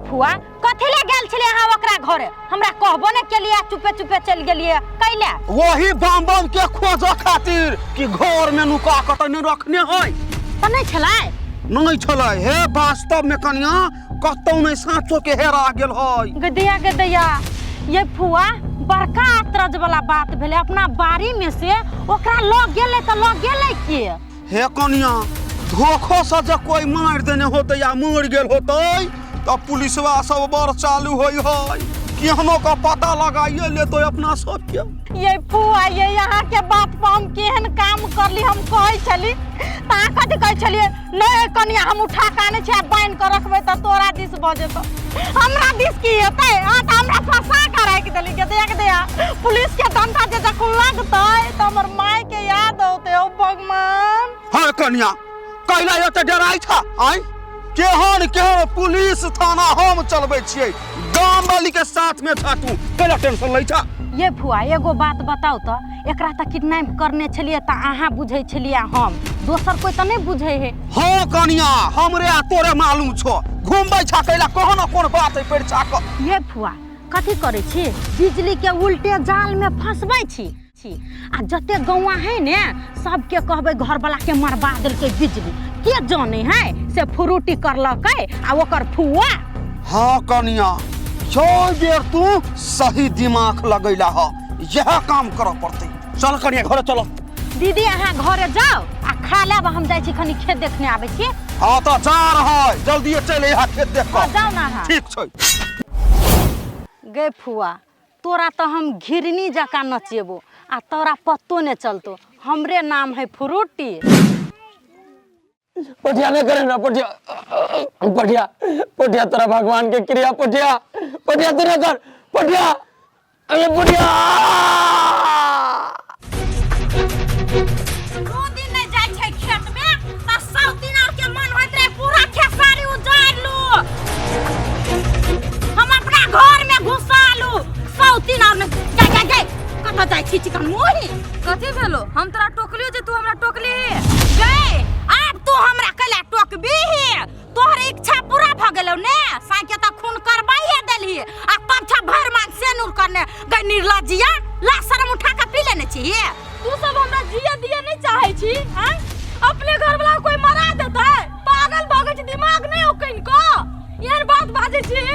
फुआ कथी ले गेल छले अहाँ ओकरा घरे हमरा कहबो न केलिए चुपे चुपे चल गेलिए कैले वही बम बम के खोज खातिर कि घर में नुका के त नहीं रखने होय त नहीं छलै नहीं छलै हे वास्तव में कनिया कतौ नहीं साँचो के हेरा गेल होय गदैया ये फुआ बड़का अतरज वाला बात भेले अपना बारी में से ओकरा लग गेले त लग गेले के हे कनिया धोखो से जे कोई मार देने होते या मर गेल होते तो पुलिसवा सब बड़ चालू होई है केहनो का पता लगाइए ले तो अपना सब के ये फुआ ये यहाँ के बात पर हम केहन काम करली हम कहै छली ता कथि कहै छलिए नहीं कनिया हम उठा के आने छै बांध के रखबै त तोरा दिस बजे त हमरा दिस की हेतै आ त हमरा फंसा के राख देली के देख दे पुलिस के डंडा जे जखन लगतै त हमर माय के याद होतै ओ भगवान हां कनिया कैला एते डराई था आई केहन केहन पुलिस थाना हम चलबै छियै गाम वाली के साथ में था तू कैला टेंशन लै छा ये फुआ एगो बात बताओ तो एकरा त किडनैप करने छलिए त आहा बुझै छलिए हम दोसर कोई त नहीं बुझै है हां कनिया हमरे आ तोरे मालूम छो घुमबै छा कैला कोन कोन बात है पेड़ छा ये फुआ कथि करै छी बिजली के उल्टे जाल में फंसबै छी आ जते गौवा है ने सबके कहबै घर वाला के मरवा देलकै बिजली के जाने है से फ्रूटी करलकै आ ओकर फुआ हां कनिया जो देर तू सही दिमाग लगैला ह यह काम करऽ पड़तै चल कनिया घर चलो दीदी अहाँ घरे जाओ आ खा लेब हम जाइ छी खनी खेत देखने आबै छी हां त जा रहा जल्दी चले यहाँ खेत देख के जाओ ना हां ठीक छै गे फुआ तोरा तो हम घिरनी जका नचेबो आ तोरा पत्तो ने चलतो हमरे नाम है फ्रूटी पटिया नहीं करे ना पटिया पटिया पटिया तेरा भगवान के क्रिया पटिया पटिया तू ना कर पटिया अरे पटिया दो दिन नहीं जाय छै खेत में त सब दिन और के मन होइत रहे पूरा खेसारी उजाड़ लू हम अपना घर में घुसा लू सब दिन और गए कत जाय छी चिकन मोही कथि भेलो हम तोरा टोकलियो जे तू हमरा टोकली गए अब तू हमरा कला टोकबी तोहर इच्छा पूरा भ गेलौ ने साके त खून करबाइए देली आ पंछा भर मान सेनुर करने गए निर्लजिया ला शर्म उठा के पी लेने छी तू सब हमरा जिया दिया नहीं चाहे छी हैं अपने घर वाला कोई मरा देतै पागल भगे छी दिमाग नहीं हो कइनको यार बात बाजे छी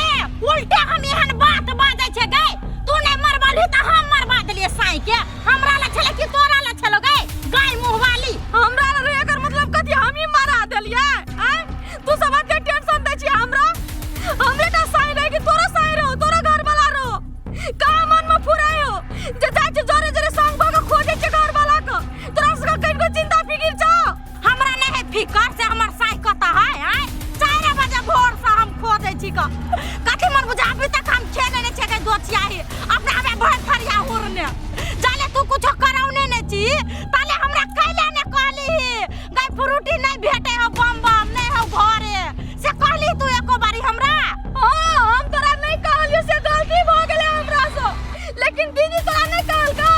ए उल्टा हम एहन बात बाजै छै गए तू नहीं मरबाली त हम मरबा देलिए साई के हमरा ला छले कि तोरा ला छलो गए गाय मुंह वाली हमरा रे एकर मतलब कथि हम ही मारा देलिए हैं तू सब अते टेंशन दै छी हमरे का साई रहे कि तोरा साई रहो तोरा घर वाला रहो का मन में फुराई हो जे जाय छ जोरे जोरे संग भाग खोजे छ घर वाला को तोरा सब कहीं को चिंता फिकिर छ हमरा नहीं है फिकर से हमर साई कता है 4 बजे भोर से हम खोजे छी का कथि मन बुझा अभी तक हम खेने ने छे के दोचिया है अपना हमें भर फरिया होरने जाले तू कुछ कराउने ने छी ताले हमरा कैले ने कहली गाय फ्रूटी नहीं भेटे हो बम बम नहीं हो घरे से कहली तू एको बारी हमरा हां हम तोरा नहीं कहलियो से गलती भ गेले हमरा से लेकिन दीदी तोरा नहीं कहल का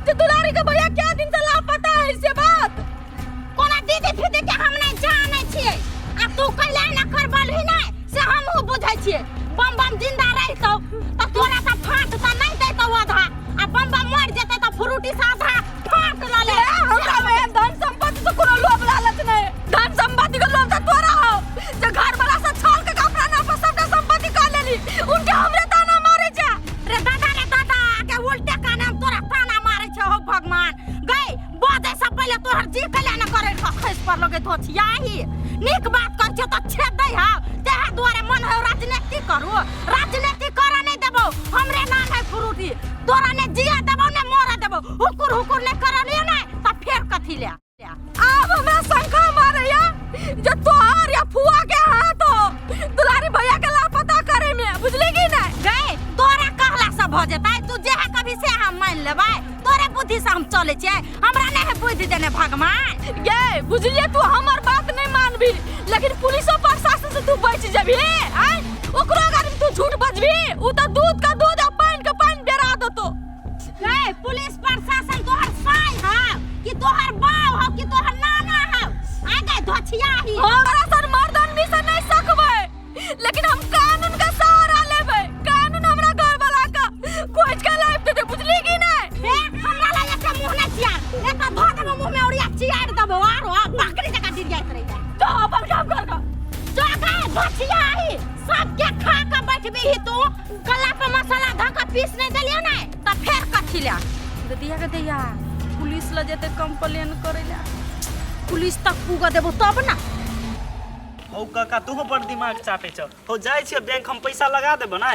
जे दुलारी के भैया क्या दिन से लापता है से बात कोना दीदी फिदी के हम नहीं जाने छिए आ तू कैले न करबलही नहीं से हम हो बुझै छिए बम बम जिंदा रहितो त तोरा त फाट त नहीं देतो आधा आ बम बम मर जेते त फ्रूटी से आधा फाट ल ले हमरा में धन संपत्ति से कोनो लोभ लालच नहीं धन संपत्ति के लोभ त तोरा हो जे घर वाला से छल के अपना नाम पर सबटा संपत्ति कर लेली उनके हमरे ताना मारे छ रे दादा के उल्टे का नाम तोरा ताना मारे छ हो भगवान गए बाजे से पहले तोहर जी कले न करे खस पर लगे धोछिया ही नीक बात कर छ त छेद दई हा तेहे द्वारे मन है राजनीति करू राजनीति करा नहीं देबो हमरे नाम है फ्रूटी तोरा ने जिया देबो ने मोरा देबो हुकुर ने करलियो नहीं त फेर कथि ले अब हमरा शंका मारैया जे तोहर या फुआ के हाथ हो दुलारी भैया के लापता करे में बुझली की नहीं गए तोरा कहला से भ जेतै तू जे है कभी से हम मान लेबै तोरे बुद्धि से हम चले छै हमरा नहीं है बुद्धि देने भगवान गे बुझलिए तू हमर बात नहीं मानबी लेकिन पुलिसो प्रशासन से तू बच जबी हैं ओकरो अगर तू झूठ बजबी उ त दूध का दूध आ पानी का पानी बेरा देतो गए पुलिस प्रशासन तोहर साई है कि तोहर बाव हो कि तोहर नाना है आ गए धोछिया ही हमरा सर मर्दन भी से नहीं सकबै और बकरी जगह गिर जात रही तो अपन काम कर का जगह धोछिया ही सब के खा के बैठबी ही तू गला पे मसाला धा के पीस नहीं देलियो ना त फेर कथि ला दिया के दैया पुलिस ल जेते कंप्लेन करेला पुलिस तक पुगा देबो तब ना हो काका तू बड़ दिमाग चाटे छ हो जाय छ बैंक हम पैसा लगा देबो ना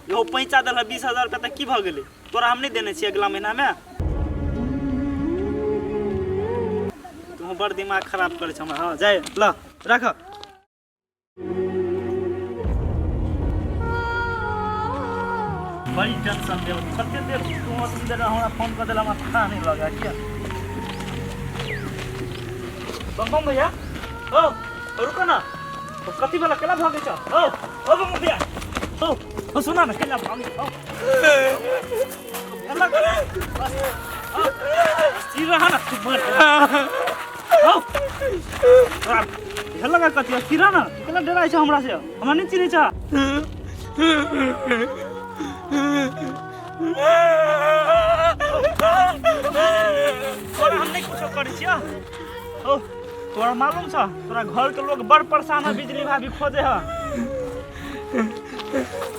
यो पैसा दल 20,000 रुपया त की भ गेलै तोरा हम नहीं देने छी अगला महीना में तू बड़ दिमाग खराब करे छ हमरा हां जाय ल रख बड़ी टेंशन देव कते देर तू असली देर हमरा फोन कर देला हमरा पता नहीं लगा क्या बम भैया ओ रुको ना तो कति वाला केला भागे छ ओ बम भैया ओ सुना ना केला भागे ओ केला करे बस ओ स्थिर रहा ना तू मर ओ हेला का कति स्थिर रहा ना केला डराय छ हमरा से हमरा नहीं चिने छ और हम नहीं कुछ करे छिया ओ तोरा मालूम छ तोरा घर के लोग बड़ परेशान है बिजली भाभी खोजे है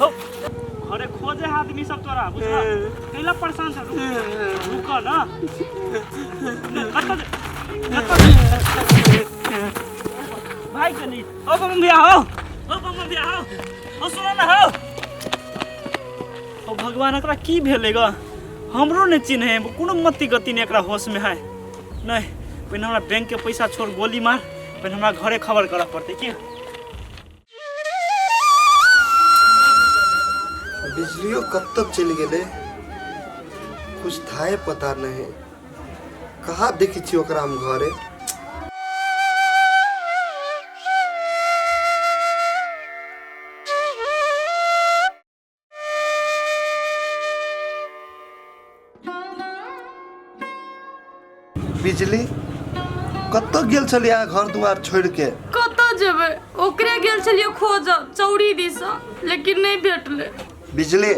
हो घरे खोजे है आदमी सब तोरा बुझला कैला परेशान छ रुक ना भाई कनी ओ बम भैया हो ओ बम भैया हो ओ सुन ना हो ओ भगवान एकरा की भेलै ग हमरो ने चिन्हे कोनो मति गति ने एकरा होश में है नहीं पहले हमरा बैंक के पैसा छोड़ गोली मार पहले हमरा घरे खबर करऽ पड़ते की बिजलियों कब तक चल गए कुछ थाए पता नहीं कहाँ देखी छी ओकरा हम घरे बिजली कत गेल छलिया घर दुआर छोड़ के कत जेबे ओकरे गेल छलियो खोज चौड़ी दिस लेकिन नहीं भेटले बिजली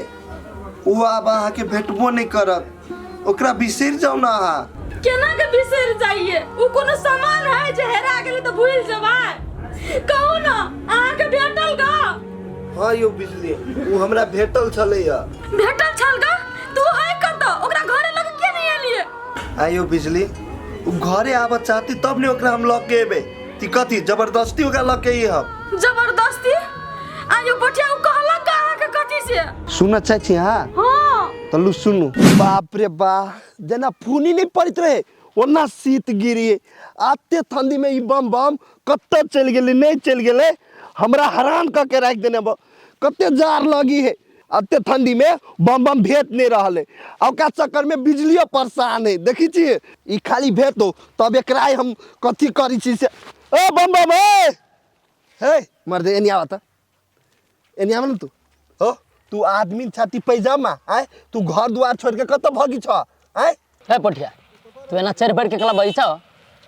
वो आब अहाँ के भेटबो नहीं करत ओकरा बिसर जाओ ना अहाँ केना के बिसर जाइए उ कोनो सामान है जे हेरा गेले तो भूल जबाय कहू ना अहाँ के भेटल गा हां यो बिजली वो हमरा भेटल छलैया भेटल छल गा तू है कत ओकरा घरे लग के नहीं एलिए आयो बिजली उ घरे आब चाहती तब ने ओकरा हम लग के एबे ती कथी जबरदस्ती ओकरा लग के ही हम जबरदस्ती आयो बटिया उ कहला कहा के कथी से सुन चाची हां हां तो लू सुनु बाप रे बा जना फूनी नहीं पड़त रहे ओना शीत गिरी आते ठंडी में ई बम बम कत्ते चल गेले नहीं चल गेले हमरा हैरान क के रख देने कत्ते जार लगी है आते ठंडी में बम बम भेट नहीं रहले ओका चक्कर में बिजलियो परेशान है देखी छी ई खाली भेट दो तब एकरा हम कथी करी छी से ओ बम बम हे मर दे एनी आवता एनी आवन तू हो तू आदमी छाती पैजामा आए तू घर दुआर छोड़ के कत भगी छ आए हे पठिया तू एना चढ़ बैठ के कला बैठ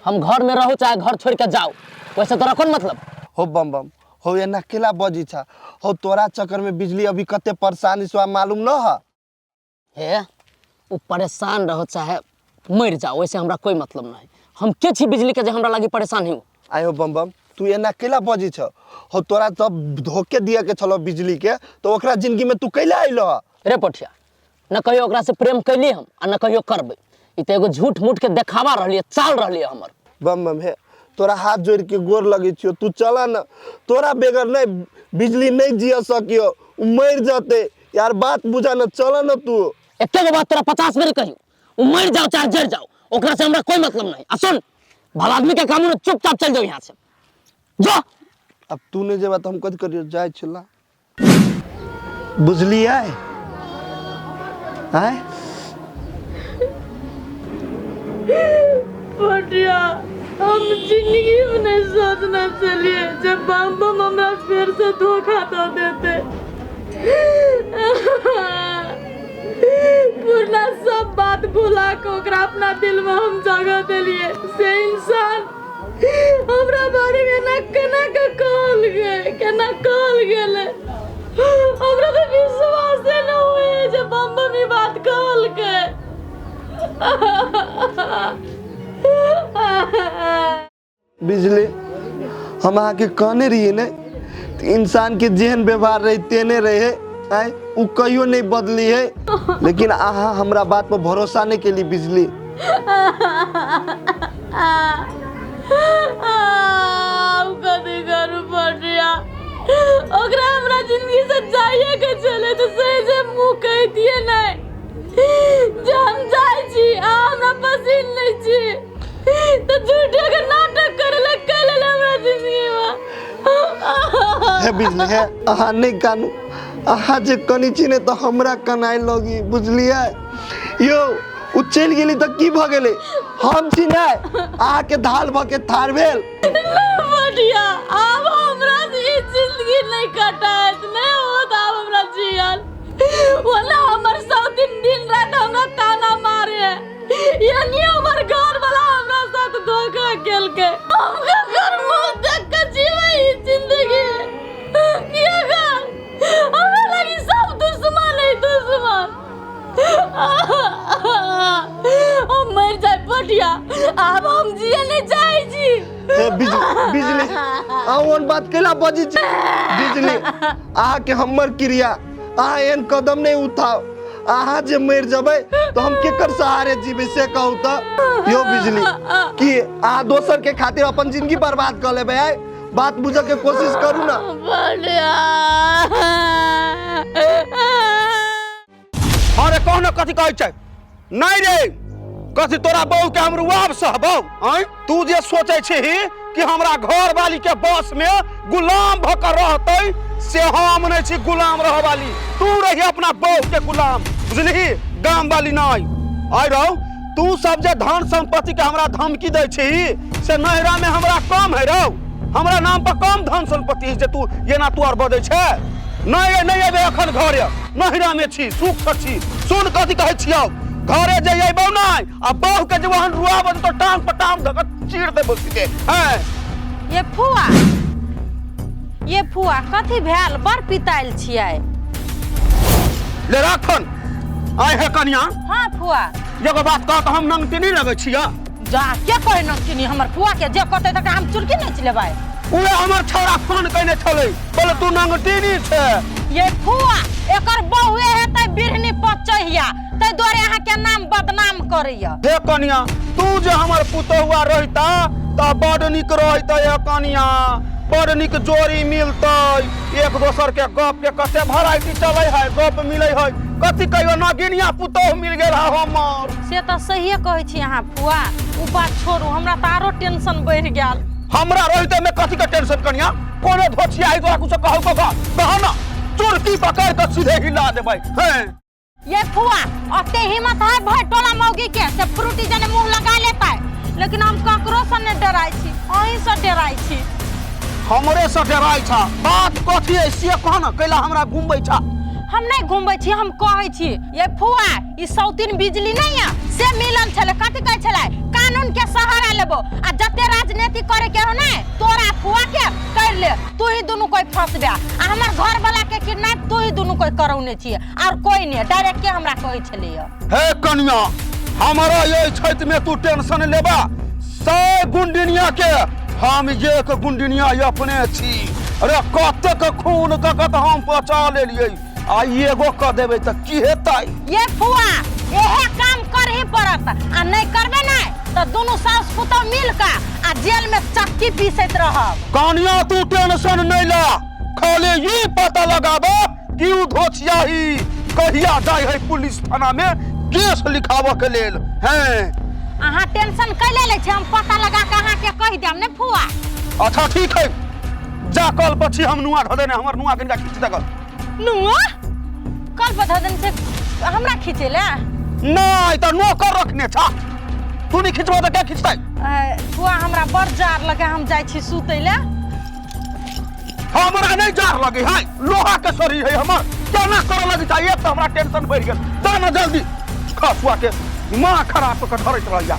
हम घर में रहू चाहे घर छोड़ के जाओ वैसे तोरा कौन मतलब हो बम बम हो एना केला बजी छ हो तोरा चक्कर में बिजली अभी कते परेशानी से मालूम न है हे उ परेशान रहो चाहे मर जाओ वैसे हमरा कोई मतलब नहीं हम के छी बिजली के जे हमरा लागी परेशान ही आयो बम बम तू एना केला बजी छ हो तोरा जब धोखे दिया के चलो बिजली के तो ओकरा जिंदगी में तू कैला आइलो रे पठिया न कहियो ओकरा से प्रेम कैली हम आ न कहियो करबै ई त एगो झूठ मूठ के देखावा रहलिए चाल रहलिए हमर बम बम हे तोरा हाथ जोड़ के गोर लगी छियो तू चला न तोरा बेगर नहीं बिजली नहीं जिया सकियो मर जाते यार बात बुझा न चला न तू एके गो बात तोरा 50 बेर कहियो उ मर जाओ चाहे जर जाओ ओकरा से हमरा कोई मतलब नहीं आ सुन भला आदमी के काम में चुपचाप चल जाओ यहां से जा अब तूने जे बात हम कद करियो जाय छला बुझली आए बटिया हम जिंदगी में नहीं सोचना चलिए जब बम बम हमरा फिर से धोखा दे देते पूरा सब बात भुला के ओकरा अपना दिल में हम जगह दिलिए से इंसान हमरा बारे में ना केना के कहल गेले हमरा तो विश्वास न हुए जब बम बम ई बात कहल के बिजली हम अहाँ के कहने रहिए ने तो इंसान के जेहन व्यवहार रहे तेने रहे आए उ कहियो नहीं बदली है, लेकिन अहाँ हमरा बात पर भरोसा नहीं के लिए बिजली। कभी करू पड़िया ओकरा हमरा जिंदगी से जाइए के चले तो सही से मुंह कह दिए नहीं जे हम जाई छी आ हमरा पसीन नहीं छी तो झूठे के नाटक करे ले कले हमरा जिंदगी में है बिजली है अहाँ नहीं कानू अहाँ जे कनी छी ने तो हमरा कनाई लगी बुझलिए यो उ चल गेली तो की भ गेले हम छी ने अहाँ के धाल भ के थार भेल बढ़िया अब हमरा ई जिंदगी नहीं कटात नहीं होत अब हमरा जियल वला हमर सब दिन रात हमरा ताना मारे यानी हमर घर वाला हमरा साथ धोखा केल के हम घर मुंह देख के जीवे ई जिंदगी ये घर हमरा लगी सब दुश्मन है दुश्मन हम मर जाए बढ़िया अब हम जिए नहीं चाहे जी हे बिजली आवन बात केला बजी छी बिजली अहाँ के हमर क्रिया अहाँ एन कदम नहीं उठाओ अहाँ जे मर जबै तो हम केकर सहारे जीवे से कहू त यो बिजली कि अहाँ दोसर के खातिर अपन जिंदगी बर्बाद कर लेबै आइ बात बुझे के कोशिश करू ना बढ़िया अरे कौन कथी कहै छै नहीं रे कथी तोरा बहू के हम रुआब सहबौ हैं तू जे सोचे छी कि हमरा घर वाली के बस में गुलाम भकर रहतै से हम नहीं छी गुलाम रह वाली तू रही अपना बहू के गुलाम बुझली गाम वाली नहीं आइ रहो तू सब जे धन संपत्ति के हमरा धमकी दे छी से नहरा में हमरा कम है रहो हमरा नाम पर कम धन संपत्ति है जे तू ये ना तू और बदे छै नहीं एबे अखन घरे नहरा में छी सुख से छी सुन कथी कहै छियौ घरे जे अइबौ नहीं आ बहू के जवान रुआब तो टांग पर टांग धक चीर दे बसी के हैं ये फुआ कथी भेल बड़ पिताइल छियै ले राखन आइ है कन्या हाँ फुआ एगो बात कह तो हम नंगटी नहीं लगे छिया जा के कहे नंगटी हमर फुआ के जे कहते त हम चुरकी नहीं लेबै उहे हमर छोरा फोन कइने छलै बोले तू नंगटी नहीं छे ये फुआ एकर बहुए हेतै बिरहनी पचहिया तै द्वारे अहाँ के नाम बदनाम करैया हे कन्या तू जे हमर पुतहुआ रहिता त बड़ निक रहिता हे कन्या बड़ निक जोड़ी मिलतै एक दोसर के गप के कते वैरायटी चलै है गप मिलै है कथी कहियो नगिनिया पुतहु मिल गेल है हमर से त सहिए कहै छी अहाँ फुआ उ बात छोड़ू हमरा त आरो टेंशन बढ़ि गेल हमरा रहिते में कथी के टेंशन कन्या कोनो धोछिया है तोरा कुछ कहू को कह ना चुरकी पकड़ के सीधे हिला देबै हैं ये फुआ अते हिम्मत है भाई टोला मौगी के से फ्रूटी जने मुंह लगा लेता है लेकिन हम ककरो से नहीं डराई छी अहीं से डराई छी हमरे से डराई छा बात कथी है से कह ना कैला हमरा घुमबै छा हम नहीं घूमबै छी हम कहै छी ये फुआ ई सौतीन बिजली नहीं है से मिलन छले कथी कहै छले कानून के सहारा लेबो आ जते राजनीति करे के हो नै तोरा फुआ के कर ले तू ही दोनों कोई फंसबे आ हमर घर वाला के किडनैप तू ही दोनों कोई करौने छी और कोई नहीं डायरेक्ट के हमरा कहै छले हे कन्या हमरा ये क्षेत्र में तू टेंशन लेबा सै गुंडिनिया के हम एक गुंडिनिया अपने छी अरे कतेक खून ककत हम पचा लेलियै आ एगो क देबै त की हेतै ये फुआ एहे काम करही पड़त आ नहीं करबे नै तो दोनों सास पुतौ मिल के आ जेल में चक्की पीसैत रहब कन्या तू टेंशन नहीं ला खाली ये पता लगाबो कि उ धोछियाही कहिया जाय है पुलिस थाना में केस लिखाबो के लेल हैं अहाँ टेंशन कैले ले छै हम पता लगा के अहाँ के कहि देम ने फुआ अच्छा ठीक है जा कल पछी हम नुआ ध देने हमर नुआ कनिका खींच दे नुआ कल बता दिन से हमरा खींचे ले नहीं त नौकर रखने छा तू नहीं खींचबो त के खींचतै फुआ हमरा बड़ जार लगे हम जाय छी सुतै ले हमरा नहीं जार लगे है लोहा के शरीर है हमर केना कर लगे चाहिए त हमरा टेंशन बढ़ गेल जा ना जल्दी खसुआ के दिमाग खराब कर धरैत रहया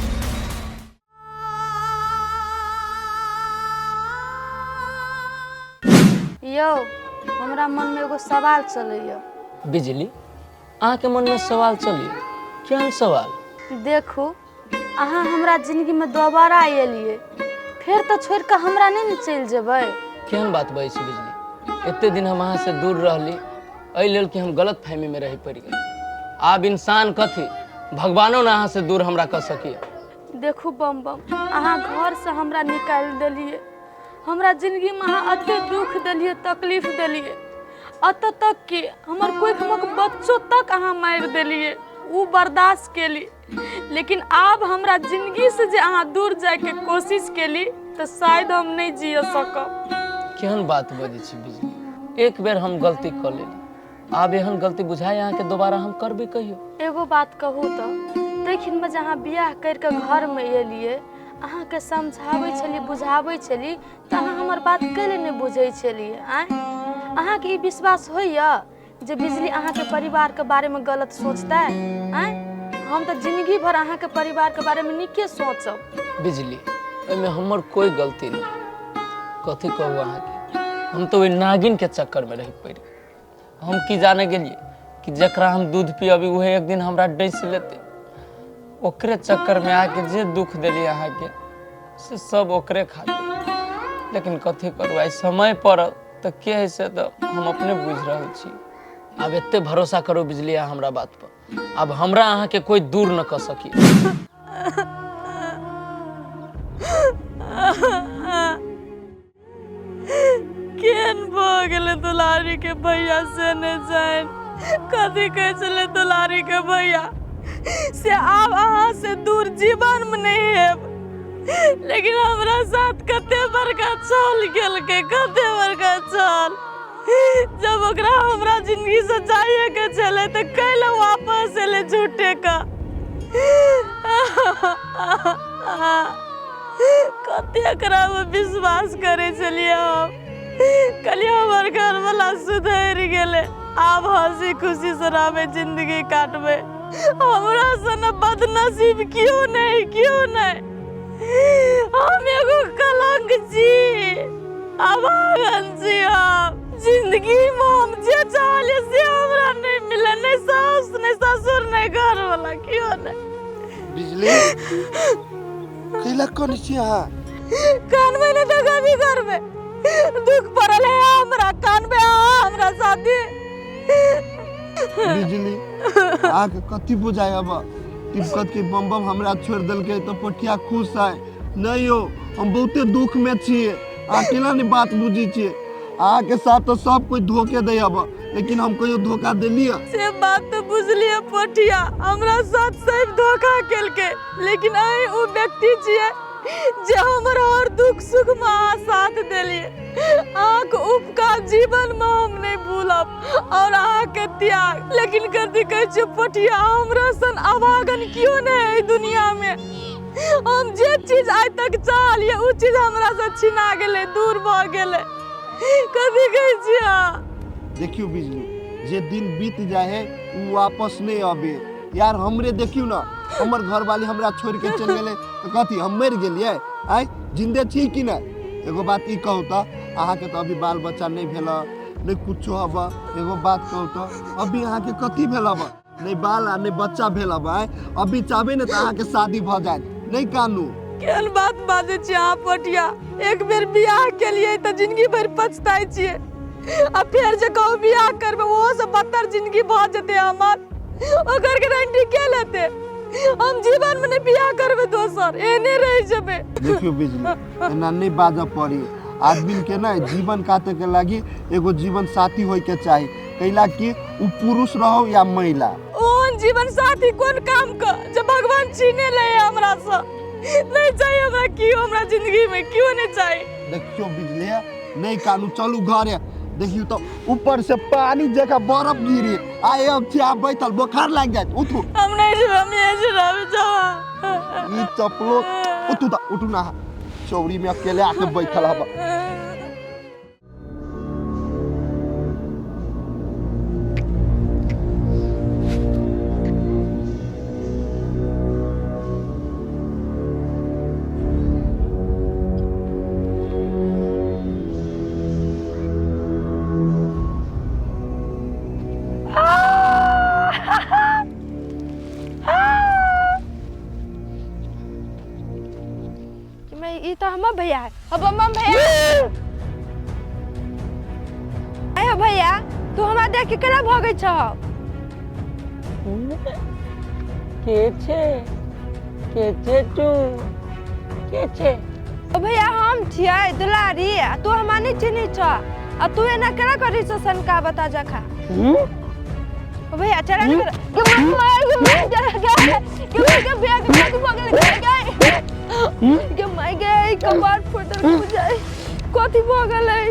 यो हमरा मन में एगो सवाल चलैया बिजली अहाँ के मन में सवाल चलिए केहन सवाल देखू अहाँ हमरा जिंदगी में दोबारा एलिए, फिर तो छोड़ कर हमरा नहीं चल जेबै। केहन बात बजै छी बिजली? एते दिन हम अहाँ से दूर रहली एहि लेल कि हम गलत फहमी में रह पड़ गए। आब इंसान कथी भगवानो ने अहाँ से दूर हमरा कर सकिए। देखू बम बम अहाँ घर से हमरा निकाल दिलिए, हमरा जिंदगी में अहाँ अते दुख दिलिए, तकलीफ दिलिए, अत तक कि हमर कोई हमक बच्चों तक अहाँ मार दिलिए, वो बर्दाश्त केली। लेकिन अब हमरा जिंदगी से जे अहाँ दूर जाए के कोशिश केली तो शायद हम नहीं जिए सकब। केहन बात बजै छी बिजली? एक बेर हम गलती कर लेली, आब एहन गलती बुझाए अहाँ के दोबारा हम करबे कहियो। एगो बात कहू तो देखिन में जहाँ बियाह करके घर में एलिए, अहाँ के समझाबै छली, बुझाबै छली, तो अहाँ हमर बात कैले नहीं बुझै छलिए। अहाँ के ई विश्वास होइया जे बिजली अहाँ के परिवार के बारे में गलत सोचता है? हम तो जिंदगी भर अहाँ के परिवार के बारे में नीके सोचब। बिजली ओहिमे हमर कोई गलती नहीं। कथी कहू अहाँ के, हम तो ओहि नागिन के चक्कर में रह पड़ी। हम की जाने गेलिए कि जकरा हम दूध पियबी उहे एक दिन हमरा डैस लेते। ओकरे चक्कर में आके जे दुख दिली अहाँ के से सब ओकरे खातिर। लेकिन कथी करू, आई समय पड़ल तो के है से तो हम अपने बुझ रहे छी। अब एते भरोसा करो बिजली हमरा बात पर, अब हमरा अहाँ के कोई दूर न कर सकी। केन भऽ गेलै दुलारी के भैया से ने जान, कथी कहै छलै दुलारी के भैया से आब अहाँ से दूर जीवन में नहीं हेब। लेकिन हमरा साथ कते बड़का छल गेलकै, कते बड़का छल। जब ओकरा हमरा जिंदगी से जाइए के चले तो कैले वापस एले झूठे का। कते एकरा में विश्वास करे चलिए हम, कलिए हमर घर वाला सुधर गेले, आब हंसी खुशी से रहबे, जिंदगी काटबे। हमरा से न बदनसीब क्यों नहीं। हम एगो कलंक छी, अभागन छी हम। जिंदगी में हम जे चाहलिए से हमरा नहीं मिले, नहीं सास नहीं ससुर नहीं घर वाला क्यों नहीं। बिजली कैला कौन छी अहाँ? कान में नहीं तो कभी घर में दुख पड़ल है हमरा, कान में हमरा शादी। बिजली आके कथी बुझाए अब तिब्बत के बम बम हमरा छोड़ दल के तो पटिया खुश है नहीं हो। हम बहुते दुख में छिए, अकेला नहीं बात बुझी छिए। अहाँ के साथ तो सब कोई धोखे दे अब, लेकिन हम कोई धोखा देलिए से बात तो बुझलिए पटिया, हमरा साथ सब धोखा केलके। लेकिन आई वो व्यक्ति छिए जे हमर हर दुख सुख में अहाँ साथ देलिए। अहाँ के उपकार जीवन में हम नहीं भूलब और अहाँ के त्याग। लेकिन कथी कहै छै पटिया, हमरा सन अभागन क्यों नहीं है दुनिया में। हम जे चीज आज तक चाहलिए उ चीज हमरा से छिना गेले, दूर भ गेले। कथी कहै छियै? देखियो बिजली, जे दिन बीत जाए है वो वापस नहीं आबे। यार हमरे देखियो ना, हमर घर वाली हमरा छोड़ के चल गेले तो कथी हम मर गेलिए? आइ जिंदे छी कि ना? एगो बात ई कहू तो, अहाँ के तो अभी बाल बच्चा नहीं भेला, नहीं कुछो हबा। एगो बात कहू तो, अभी अहाँ के कथी भेला बा? नहीं बाल आ नहीं बच्चा भेला बा। अभी चाहबे ना तो अहाँ के शादी भ जाए, नहीं कानू। केहन बात बाजै छी अहाँ पटिया? एक बेर बियाह केलिए त जिंदगी भर पछताई छिए, आ फिर जे कहू बियाह करबे ओहो से बदतर जिंदगी भ जेते हमर। ओकर गारंटी के लेते? हम जीवन में नहीं बियाह करबे दोसर, एने रह जेबे। देखियो बिजली, एना नहीं बाजा पड़ी। आदमी के ना जीवन काटे के लागी एगो जीवन साथी होय के चाहिए, कैला कि उ पुरुष रहो या महिला। ओन जीवन साथी कोन काम का जब भगवान छीने ले हमरा से? नहीं चाहिए हमरा, क्यों हमरा जिंदगी में क्यों नहीं चाहिए? देखियो बिजली नहीं कानू, चलू घरे। देखियो तो ऊपर से पानी जगह बर्फ गिरी, आए अब आप बैठल बुखार लग जाए। उठू, हम नहीं जेबे, हम ऐसे रहबे जावा। ई चपलो उठू ना, चौरी में अकेले आके बैठल हबा। हमर भैया है। अब बम भैया आयो भैया तू हमरा देख के केना भागै छ? के छे तू के छे? ओ भैया हम छियै दुलारी तू हमरा नहीं चिन्ही छ आ तू एना केना करी छ सनका बता जखा। ओ भैया चला के माय गई कपार फुटल बुझाई कथी भ गेलै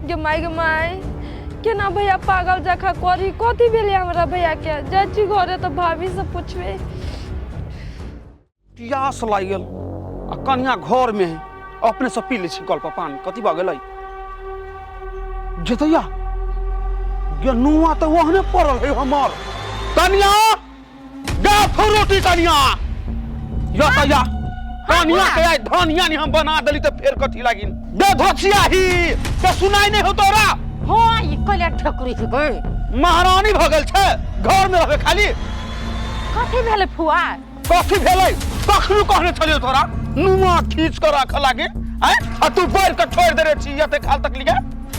गे माय केना भैया पागल जखा करी कथी भेलै हमरा भैया के जाची घरे तो भाभी से पूछबे। प्यास लागल आ कनिया घर में है अपने से पी ले छी कल पर पानी कथी भ गेलै जतैया गे नुआ तो वहने पड़ल है हमर कनिया गा रोटी कनिया जतैया कनिया के आई धनिया नहीं हम बना देली तो फिर कथी लागिन बे धोछिया ही ते सुनाई नहीं हो तोरा हाँ ई कले ठकुरी छी गई महारानी भ गेल छे घर में रहबे खाली कथी भेलै फुआ कथी भेलै कखनु कहने छलियो तोरा नुआ खींच कर रख लागे हैं आ तू बैठ के छोड़ दे रे छिया ते खाल तक लिया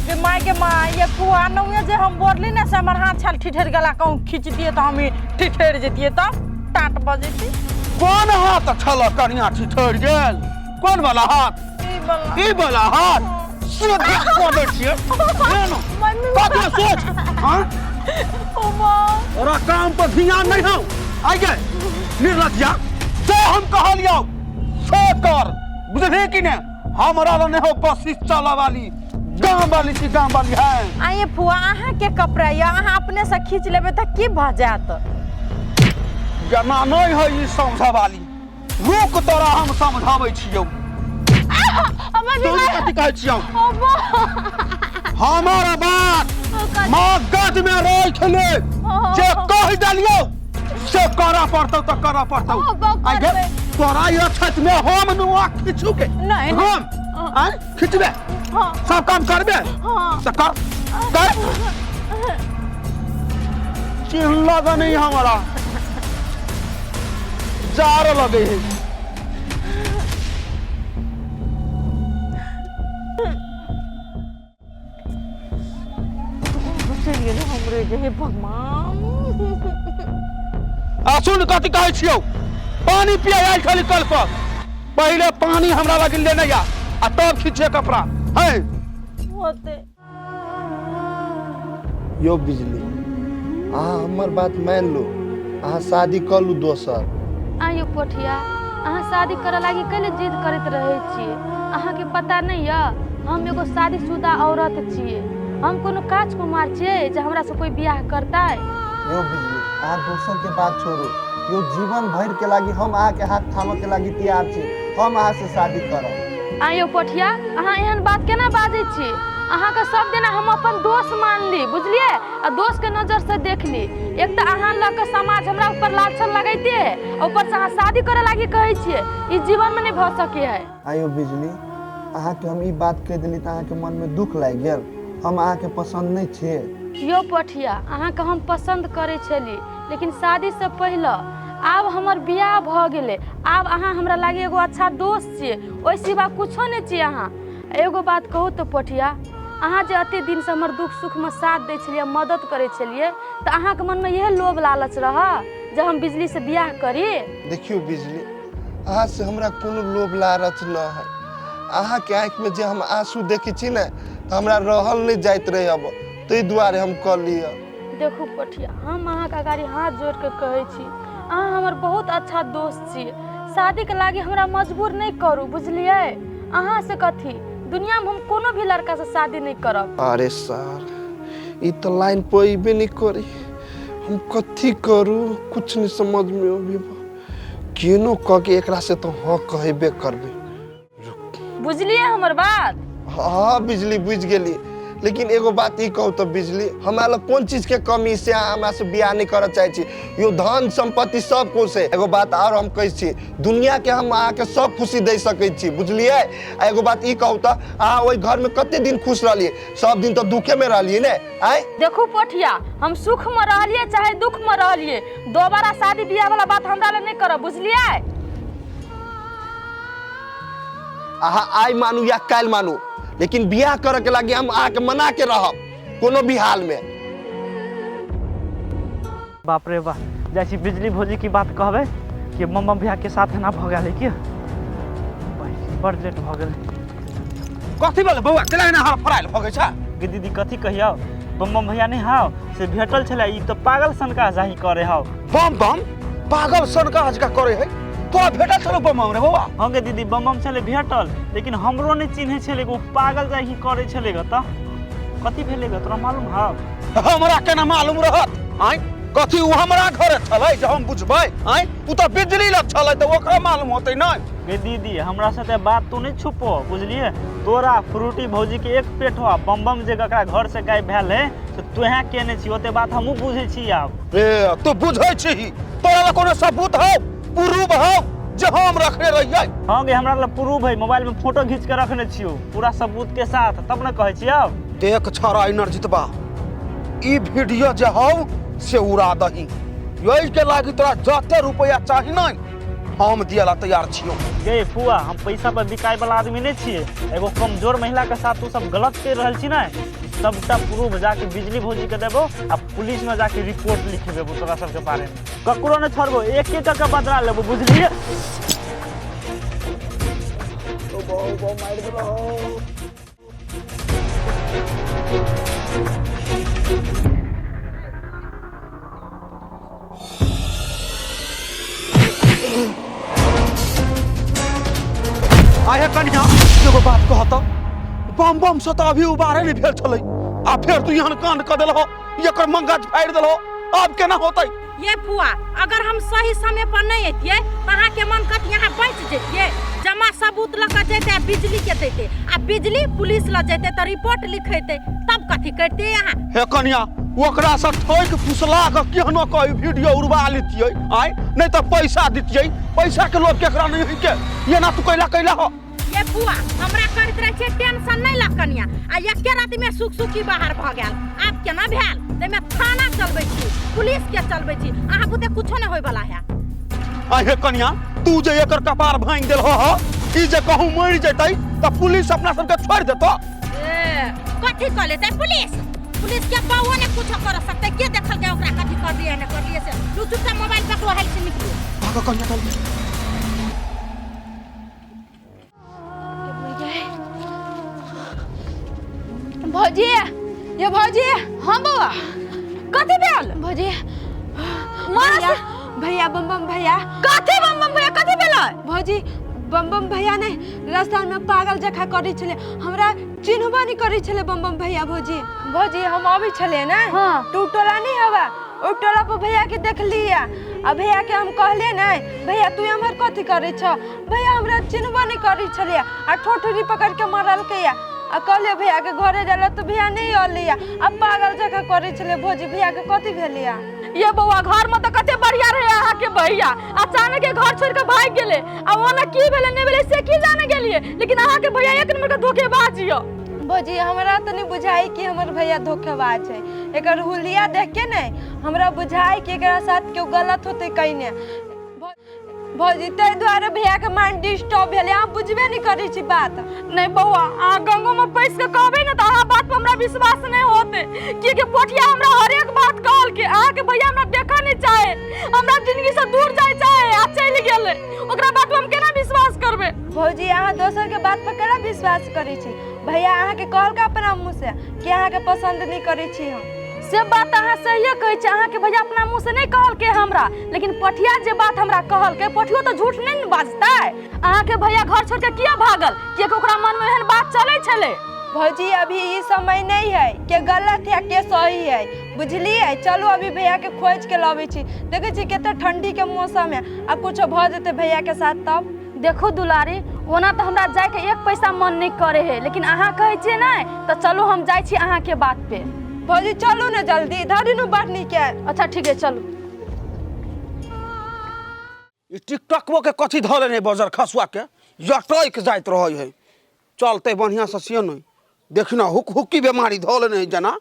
के माय ये फुआ नौए जे हम बोलली ना से हमर हाथ छल ठिठर गला कहूं खींच दिए तो हम ठिठर जतिए तो टाट बजेती। कौन हाथ छल कनिया ठिठर गेल कौन वाला हाथ ई वाला हाथ सीधा कर दे छिए हेनो कथी सोच हां ओ मां ओरा काम पर ध्यान नहीं हो आ गए निर्लज्जा से हम कहलियो से कर बुझे कि ने हमरा ने हो कोशिश चला वाली गांव वाली है आइए फुआ अहाँ के कपड़ा या अहाँ अपने से खींच लेबे त की भ जात जना नहीं है ई समझा वाली रुक तोरा हम समझाबै छियौ तू कथी कहै छियौ हमारा बात मगज में रख ले जे कह दलियो से करा पड़तौ त करा पड़तौ आगे तोरा ये छत में हम नुआ खींचू के नहीं हम आ खींचबे सब काम करबे त कर चिल्ला का नहीं हमारा जार लगे है चलिए हमरे जे भगवान आ सुन कथी कहै छियौ पानी पिया आइल खाली कल पर पहले पानी हमरा लग लेने जा आ तब खींचे कपड़ा है होते यो बिजली अहाँ हमर बात मान लो अहाँ शादी कर लू दोसर। आयो पोठिया अहाँ शादी करे लागी कैले जिद करत रहे छिए अहाँ के पता नहीं है हम एगो शादीशुदा औरत छिए हम कोनो काज कुमार छिए जे हमरा से कोई बियाह करता है। यो बिजली अहाँ दोसर के बात छोड़ू यो जीवन भर के लागी हम अहाँ के हाथ थामे के लागी तैयार छी हम अहाँ से शादी करब। आयो पोठिया अहाँ एहन बात केना बाजै छी अहाँ के सब दिन हम अपन दोस्त मान ली बुझलिए आ दोस्त के नजर से देख ली एक तो अहाँ लग के समाज हमरा ऊपर लाछन लगाइते है ऊपर से अहाँ शादी करे लागी कहै छिए ई जीवन में नहीं भ सके है। आयो बिजली अहाँ के हम ई बात कह देली त अहाँ के मन में दुख लाग गेल हम अहाँ के पसंद नहीं छिए। यो पोठिया अहाँ के हम पसंद करे छली लेकिन शादी से पहले आब हमर बियाह भ गेले आब अहाँ हमरा लागी एगो अच्छा दोस्त छिए ओइ सिवा कुछो नहीं छिए। अहाँ एगो बात कहू तो पोठिया अहाँ जे अते दिन से हमर दुख सुख में साथ दै छलिए मदद करे छलिए तो अहाँ के मन में यह लोभ लालच रहा जे हम बिजली से बियाह करी। देखियो बिजली अहाँ से हमरा कोनो लोभ लालच न है अहाँ के आँख में जे हम आंसू देखै छी ने तो हमरा रहल नहीं जाइत रहे अब तै दुआरे हम कर लिया। देखू पोठिया हम अहाँ के आगे हाथ जोड़ के कहै छी अहाँ हमर बहुत अच्छा दोस्त छिए शादी के लागी हमरा मजबूर नहीं करू बुझलिए अहाँ से कथी दुनिया में हम कोनो भी लड़का से शादी नहीं करब। अरे सर ई तो लाइन पोइबे नहीं करी हम कथी करू कुछ नहीं समझ में अभी केनो कह के एकरा से तो हाँ कहबे करबे। बुझलिए हमर बात? हाँ बिजली बुझ गेली लेकिन एगो बात ई कहू तो बिजली हमरा लग कौन चीज के कमी से हमरा से बियाह नहीं करऽ चाहे छी यो धन संपत्ति सब कुछ है। एगो बात और हम कहै छी दुनिया के हम अहाँ के सब खुशी दे सकै छी बुझलिए। एगो बात ई कहू तो अहाँ ओइ घर में कते दिन खुश रहलिए सब दिन तो दुखे में रहलिए ने आय। देखू पोठिया हम सुख में रहलिए चाहे दुख में रहलिए दोबारा शादी बियाह वाला बात हमरा ले नहीं करब बुझलिए। अहाँ आई मानू या काल मानू, लेकिन बियाह करे के लागी हम आके मना के रहब कोनो भी हाल में। बाप रे बाप, जैसी बिजली भौजी की बात कहबे कि मम्मा भैया के साथ ना भ गेलै कि बड़ लेट भ गेलै। कथी बोले बउआ केला ना हां फराइल भगे छ गे दीदी कथी कहियो, बम भैया नहीं हाउ से भेटल छले, ई तो पागल सन का जाही करे हाउ। बम बम पागल सन का आज का करे है तो भेटल चलो बम रे बउआ। हां गे दीदी बम छले भेटल, लेकिन हमरो नहीं चिन्हे छले, वो पागल जाही करे छले ग। त कथी भेले ग तोरा मालूम हाउ? हमरा केना मालूम रहत आई कथी उ हमरा घरे छलै जे हम बुझबै आई उ त बिजली लग छलै त ओकरा मालूम होतै नै। गे दीदी हमरा साथे बात तू नहीं छुपो बुझलिए, तोरा फ्रूटी भौजी के एक पेट हो, बम जे ककरा घर से गायब भेल है तो तोहे केने छी, ओते बात हमहू बुझै छी। आब ए तू बुझै छी तोरा ल कोनो सबूत हौ प्रूफ हौ जे हम रखने रहियै? हां गे हमरा ल प्रूफ है, मोबाइल में फोटो खींच के रखने छियो पूरा सबूत के साथ, तब न कहै छी। अब देख छरा इनरजितबा ई वीडियो जे हौ से उड़ा दही, यही के लागी तोरा जते रुपया चाही नै हम दियला तैयार छियो। गे फुआ हम पैसा पर बिकाय वाला आदमी नहीं छिए, एगो कमजोर महिला के साथ तू सब गलत कर रहल छी ना, सबटा प्रूफ जाके बिजली भौजी के देबो आ पुलिस में जाके रिपोर्ट लिख देबो तोरा सब के बारे में, ककरो न छोड़बो, एक एक के बदला लेबो बुझलिए। आए कन्या एगो बात कहत, बम बम से तो अभी उबारे नहीं भेल छलै, आ फिर तू यहाँ कांड कर देलहो, एकर मंगज फाड़ देलहो, अब केना होतै? ये फुआ अगर हम सही समय पर नहीं एतिए तो अहाँ के मन कत यहाँ बच जेतिए, जमा सबूत लग जेते बिजली के देते, आ बिजली पुलिस ल जेते तो रिपोर्ट लिखेते, तब कथी करते यहाँ? हे कन्या ओकरा से ठोक फुसला के केहनो कहि वीडियो उड़वा लेतियै आय, नहीं तो पैसा दितियै, पैसा के लोभ केकरा नहीं है के ये ना तू कैला हो। ये फुआ हमरा करत रहे छे टेंशन नहीं ला कन्या, आ एके रात में सुखी बाहर भ गेल, आब केना भेल ते में थाना चलबै छी, पुलिस के चलबै छी, अहाँ बुते कुछो नहीं होय वाला है। आय हे कन्या तू जे एकर कपार भांग देलहो हो, ई जे कहूं मर जतै त पुलिस अपना सब के छोड़ देतो। ए कथी क लेतै पुलिस? पुलिस के बाबू ने कुछ कर सकते, के देखल के ओकरा कथी कर दिए ने कर दिए से तू चुपचाप मोबाइल पकड़ो, हाल से निकलो भागो कन्या चल। भौजी ये भौजी, हाँ बउआ कथी भेल? भौजी भैया बम बम भैया। कथी बम बम भैया कथी भेल? भौजी बम बम भैया ने रास्ता में पागल जखा करै छले, हमरा चिन्हबा नहीं करै छले बम बम भैया। भौजी हम अभी छले ना, हाँ तू टोला नहीं हवा, ओ टोला पर भैया के देख लिया, आ भैया के हम कहले नहीं भैया तू हमर कथी करे छ, भैया हमरा चिन्हबा नहीं करै छले, आ ठोठरी पकड़ के मारल के या, आ कहले भैया के घरे जाला तो भैया नहीं अलिया, अब पागल जगह करे छले। भौजी भैया के कथी भेलिया? ये बउआ घर में तो कते बढ़िया रहे अहाँ के भैया, अचानक के घर छोड़ के भाग गेले, अब ओना की भेले नहीं भेले से की जाने गेलिए, लेकिन अहाँ के भैया एक नंबर के धोखेबाज हियो। भौजी हमरा तो नहीं बुझाई कि हमर भैया धोखेबाज है, एकर हुलिया देख के नहीं हमरा बुझाई कि एकरा साथ क्यों गलत होते कहीं। भौजी तै द्वारा भैया के माइंड डिस्टर्ब भेले, आप बुझबे नहीं करै छी बात। नहीं बउआ आ गंगो में पैस के कहबे ना त अहाँ बात पर हमरा विश्वास नहीं होते, कि पोठिया हमरा हर एक बात कहल के अहाँ के भैया हमरा देखा नहीं चाहे, हमरा जिंदगी से दूर जाय चाहे, आ चल गेले, ओकरा बात पर हम केना विश्वास करबे? भौजी अहाँ दोसर के बात पर केना विश्वास करै छी? भैया अहाँ के कहल का अपना मुंह से कि अहाँ के पसंद नहीं करै छी हम, से बात अहाँ सहिए कहै छी, अहाँ के भैया अपना मुंह से नहीं कहल के हमरा, लेकिन पठिया जे बात हमरा कहल के पठियो तो झूठ नहीं बाजतै। अहाँ के भैया घर छोड़ के किया भागल, कि ओकरा मन में एहन बात चलै छले? भौजी अभी ये समय नहीं है के गलत है के सही है, बुझलिए? चलो अभी भैया के खोज के लाबै छी, देखे छी केते ठंडी के मौसम है, अब कुछ भ जेते भैया के साथ तब। देखो दुलारी ओना तो हमरा जाय के एक पैसा मन नहीं करे है, लेकिन अहाँ कहै छियै नहीं तो चलो हम जाय छी अहाँ के बात पे। भौजी चलू ना जल्दी, धरी नु बात नहीं के। अच्छा ठीक है चलू। ई टिकटॉकवो के कथी धले नहीं बजर खसुआ के यटैक जाइत रहै है, चलते बढ़िया से से नहीं देखना हुक्की बीमारी धले नहीं जना।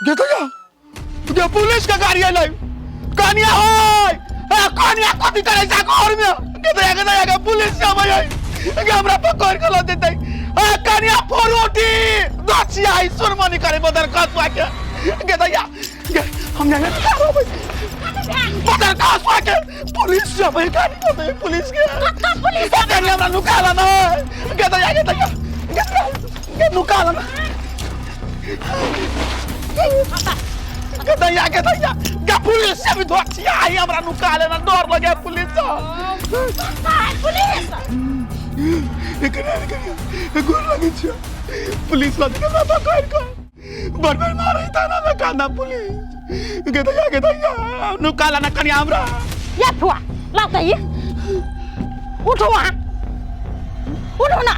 देखो या पुलिस का गाड़ी है, कनिया होय कनिया कथी करे जा घर में के पुलिस से आवे के हमरा पकड़ के ला देतै कनिया फोरोटी दछिया ई सुरमनी करे बदर कसवा के दैया हम जाने बदर कसवा के पुलिस से आवे कनिया पुलिस के पुलिस कनिया हमरा नुकाला ना के दैया के नुकाला ना के दैया के पुलिस से भी दछिया ई हमरा नुकाले ना डर लगे पुलिस पुलिस गोर लगे छ पुलिस लगे के पकड़ के बड़ मारे थाना में कांदा पुलिस के दैया नुकाला ना कनिया हमरा ये फुआ लाता ये उठो वहां उठो ना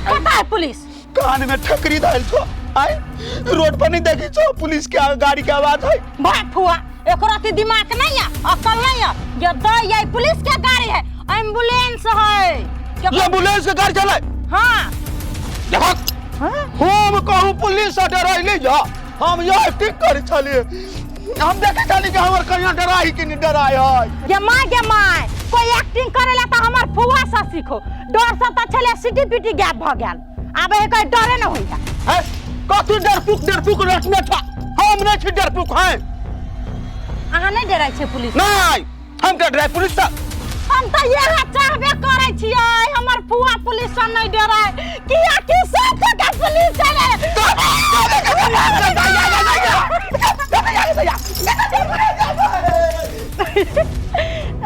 कता है पुलिस कान में ठकरी डाल छो आय रोड पर नहीं देखी छो पुलिस के गाड़ी के आवाज है भाई फुआ एकरा के दिमाग नहीं है अकल नहीं है ये ये पुलिस के गाड़ी है एम्बुलेंस है एम्बुलेंस के गाड़ी चले हां देखो हम कहूं पुलिस से डराइले जा हम ये ठीक कर चलिए हम देखे चली कि हमर कन्या डराई कि नहीं डराई है ये माय कोई एक्टिंग करेला त हमर फुआ से सीखो डर से त छले सिटी पिटी गैप भ गेल आब ए कोई डरे न होइता है कथि डरपुक रटने था हम नहीं छी डरपुक है अहाँ नहीं डराय छे पुलिस नहीं हम के डराय पुलिस से हम त यह चाहबे करे छियै हमर फुआ पुलिस से नहीं डराय किया कि सब के पुलिस चले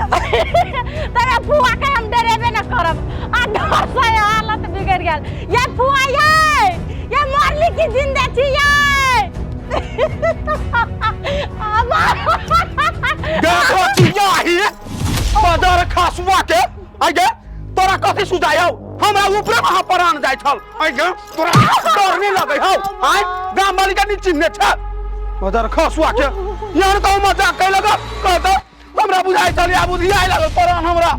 तेरा फुआ के हम डरेबे न करब आ डर से हालत बिगड़ गेल ये फुआ ये मरली की जिंदा छी ये देखो चिया ही बदर खासवा के आगे तोरा कथि सुझायो हमरा ऊपर वहां प्राण जाय छल आगे तोरा डर नहीं लगे हो आय गाम वाली का नीचे ने छ बदर खासवा के यार तो मजाक कर लगा कहता हमरा बुझाई चली आ बुझिया लागल प्राण हमरा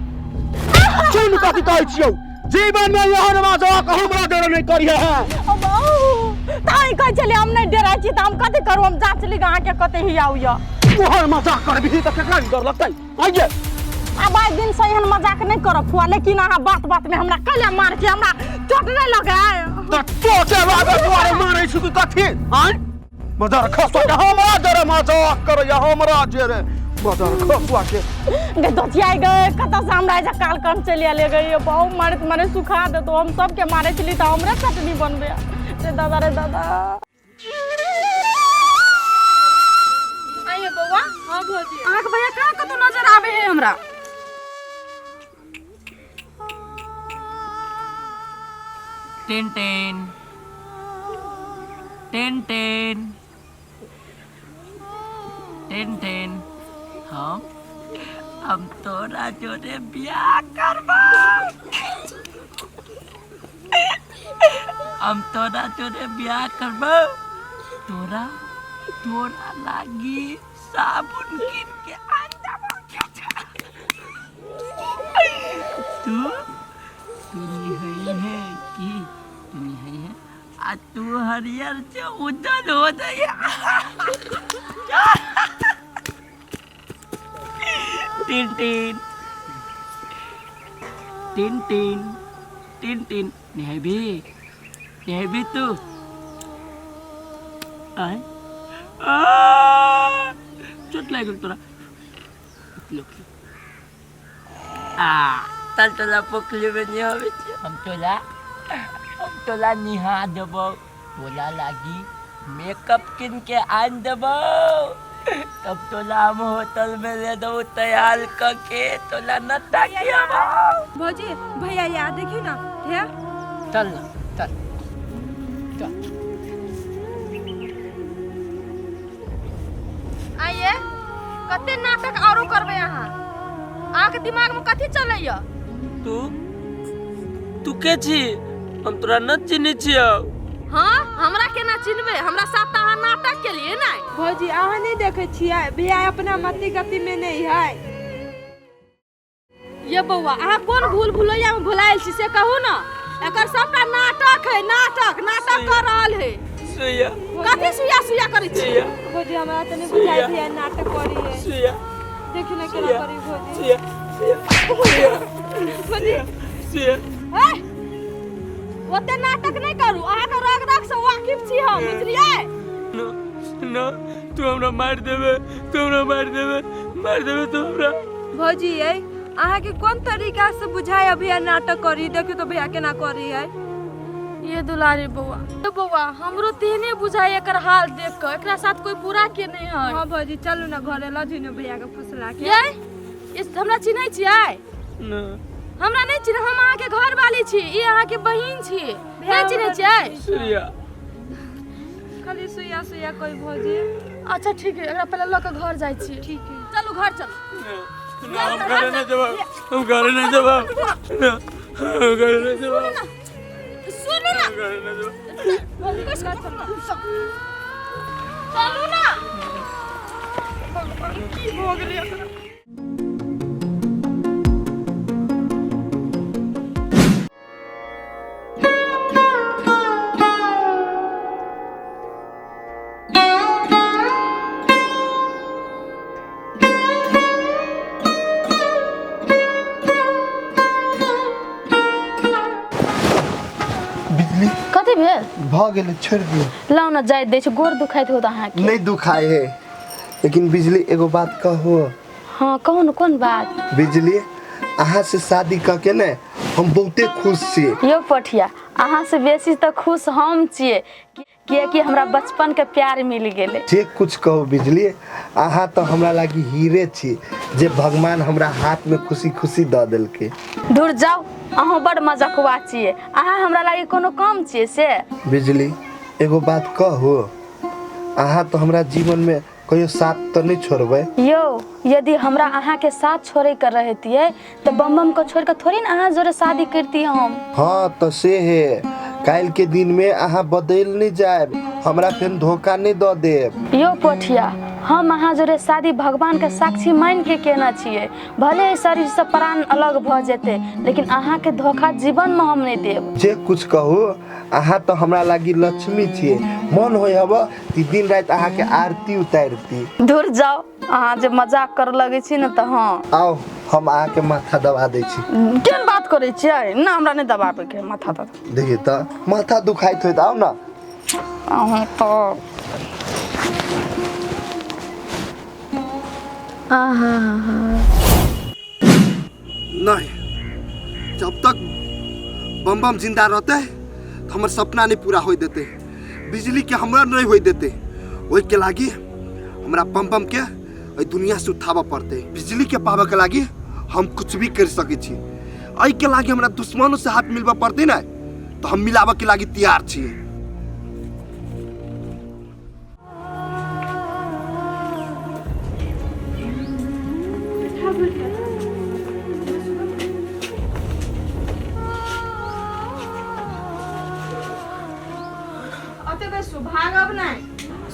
सुन कथि कहै छियौ जीवन में यहन मजाक हमरा डर नहीं करिए है ताई कह चले हम नहीं डराय छी त हम कथि करू हम जांच ली गां के कते ही आउ या तोहर मजाक करबी त केकरा डर लगतै आइए अब आज दिन से एहन मजाक नहीं करब फुआ लेकिन अहाँ बात में हमरा कले मार के हमरा चोट नहीं लगे त चोटे लागे तोरे मारै छु कथि आय मदर खसवा के हमरा डर मजाक कर या हमरा डर मदर खसवा के गे दोतिया गए कत से हमरा जे काल कम चलिया ले गई बहुत मारे सुखा दे तो हम सब के मारे चली त हमरे चटनी बनबे रे दादा आइए बउआ हां भौजी आंख भैया कहां कतो नजर आवे है हमरा ten ten ten ten ten ten हम तोरा जोरे ब्याह करबा हम तोरा जोरे ब्याह करबा तोरा लागी साबुन कीन के आंदा तू नहीं है कि नहीं है आ तू हरियर से उजल हो जाए tin tin tin tin tin tin नहीं भी तू आए चोट लागल तोरा तल तोला पोखली में नहीं होवे छै हम तोला निहा देबो बोला लागी मेकअप किन के आन देबो तब तोला हम होटल में ले दो तैयार करके तोला न ताकियाबो भौजी भैया याद देखी ना है चल आइए कते नाटक औरो करबे अहाँ आके दिमाग में कथि चलैया तू के छी हम तोरा न चिन्ह छियौ हाँ हमरा केना चिन्हबे हमरा साथ अहाँ नाटक के लिए ना भौजी अहाँ नहीं देखे छियै बिया अपना मति गति में नहीं है ये बउआ अहाँ कौन भूलैया में भुलाइल छी से कहू ना एकर सबटा नाटक है नाटक कर रहल है सुइया कथि सुइया करै छी भौजी हमरा तो नहीं बुझाई दिया नाटक करी है सुइया देखी ना केना करी भौजी सिया भौजी सिया ए ओते नाटक नहीं करू अहाँ के रग रग से वाकिफ छी हम बुझलिए ना तू हमरा मार देबे तू हमरा भौजी ए अहाँ के कोन तरीका से बुझाए अभी नाटक करी देखियो तो भैया केना करी है ये दुलारी बउआ तो बउआ हमरो तेने बुझाई एकर हाल देख के एकरा साथ कोई बुरा के नहीं है हां भौजी चलू ना घरे ल जिने भैया के फसला के ये हमरा चिन्है छियै ना हमरा नहीं चिन्ह हम अहाँ के घर वाली छी ई अहाँ के बहिन छी नहीं चिन्है छियै सिया खाली सुइया सुइया कोई भौजी अच्छा ठीक है एकरा पहले ल के घर जाय छी ठीक है चलू घर चल ना हम घरे नहीं जब हम घरे नहीं जब सुनो ना चलू ना की हो गेलै बिजली कथी भेल भ गेले छोड़ दियो लाउ ना जाय दै छै गोर दुखाइत हो त अहाँ के नहीं दुखाए है लेकिन बिजली एगो बात कहो हां कहू न कोन बात बिजली अहाँ से शादी करके ने हम बहुते खुश छियै यो पठिया अहाँ से बेसी त खुश हम छियै कियाकि हमरा बचपन के प्यार मिल गेलै जे कुछ कहो बिजली अहाँ तो हमरा लागी हीरे छी जे भगवान हमरा हाथ में खुशी खुशी द देलके दूर जाओ अहाँ बड़ मजाकवा छियै अहाँ हमरा लागी कोनो काम छियै से बिजली एगो बात कहो अहाँ तो हमरा जीवन में कहियो साथ तो नहीं छोड़बै यो यदि हमरा अहाँ के साथ छोड़े कर रहतियै तो बम बम को छोड़ के थोड़ी ना अहाँ जोरे शादी करती हम हाँ तो से है काल के दिन में अहाँ बदल नहीं जाए हमरा फिर धोखा नहीं द देब यो पोठिया हम अहाँ जोरे शादी भगवान के साक्षी मान के केना छियै भले ई शरीर से प्राण अलग भ जेते लेकिन अहाँ के धोखा जीवन में हम नहीं देब जे कुछ कहो अहाँ तो हमरा लागी लक्ष्मी छियै मन होय हब कि दिन रात अहाँ के आरती उतारती दूर जाओ अहाँ जे मजाक कर लगे छी न त हां आओ हम अहाँ के माथा दबा दै छी केन बात करे छियै ना हमरा नहीं दबाबे के माथा त देखिए त माथा दुखाइत होइत आओ ना अहाँ तो नहीं जब तक बम बम जिंदा रहते तो हमार सपना नहीं पूरा हो देते बिजली के हमरा नहीं हो देते वही के लागी हमरा बम बम के एहि दुनिया से उठाबे पड़ते बिजली के पावे के लागी हम कुछ भी कर सके छी एहि के लागी हमरा दुश्मनों से हाथ मिलबे पड़ते ना तो हम मिलाबे के लागी तैयार छी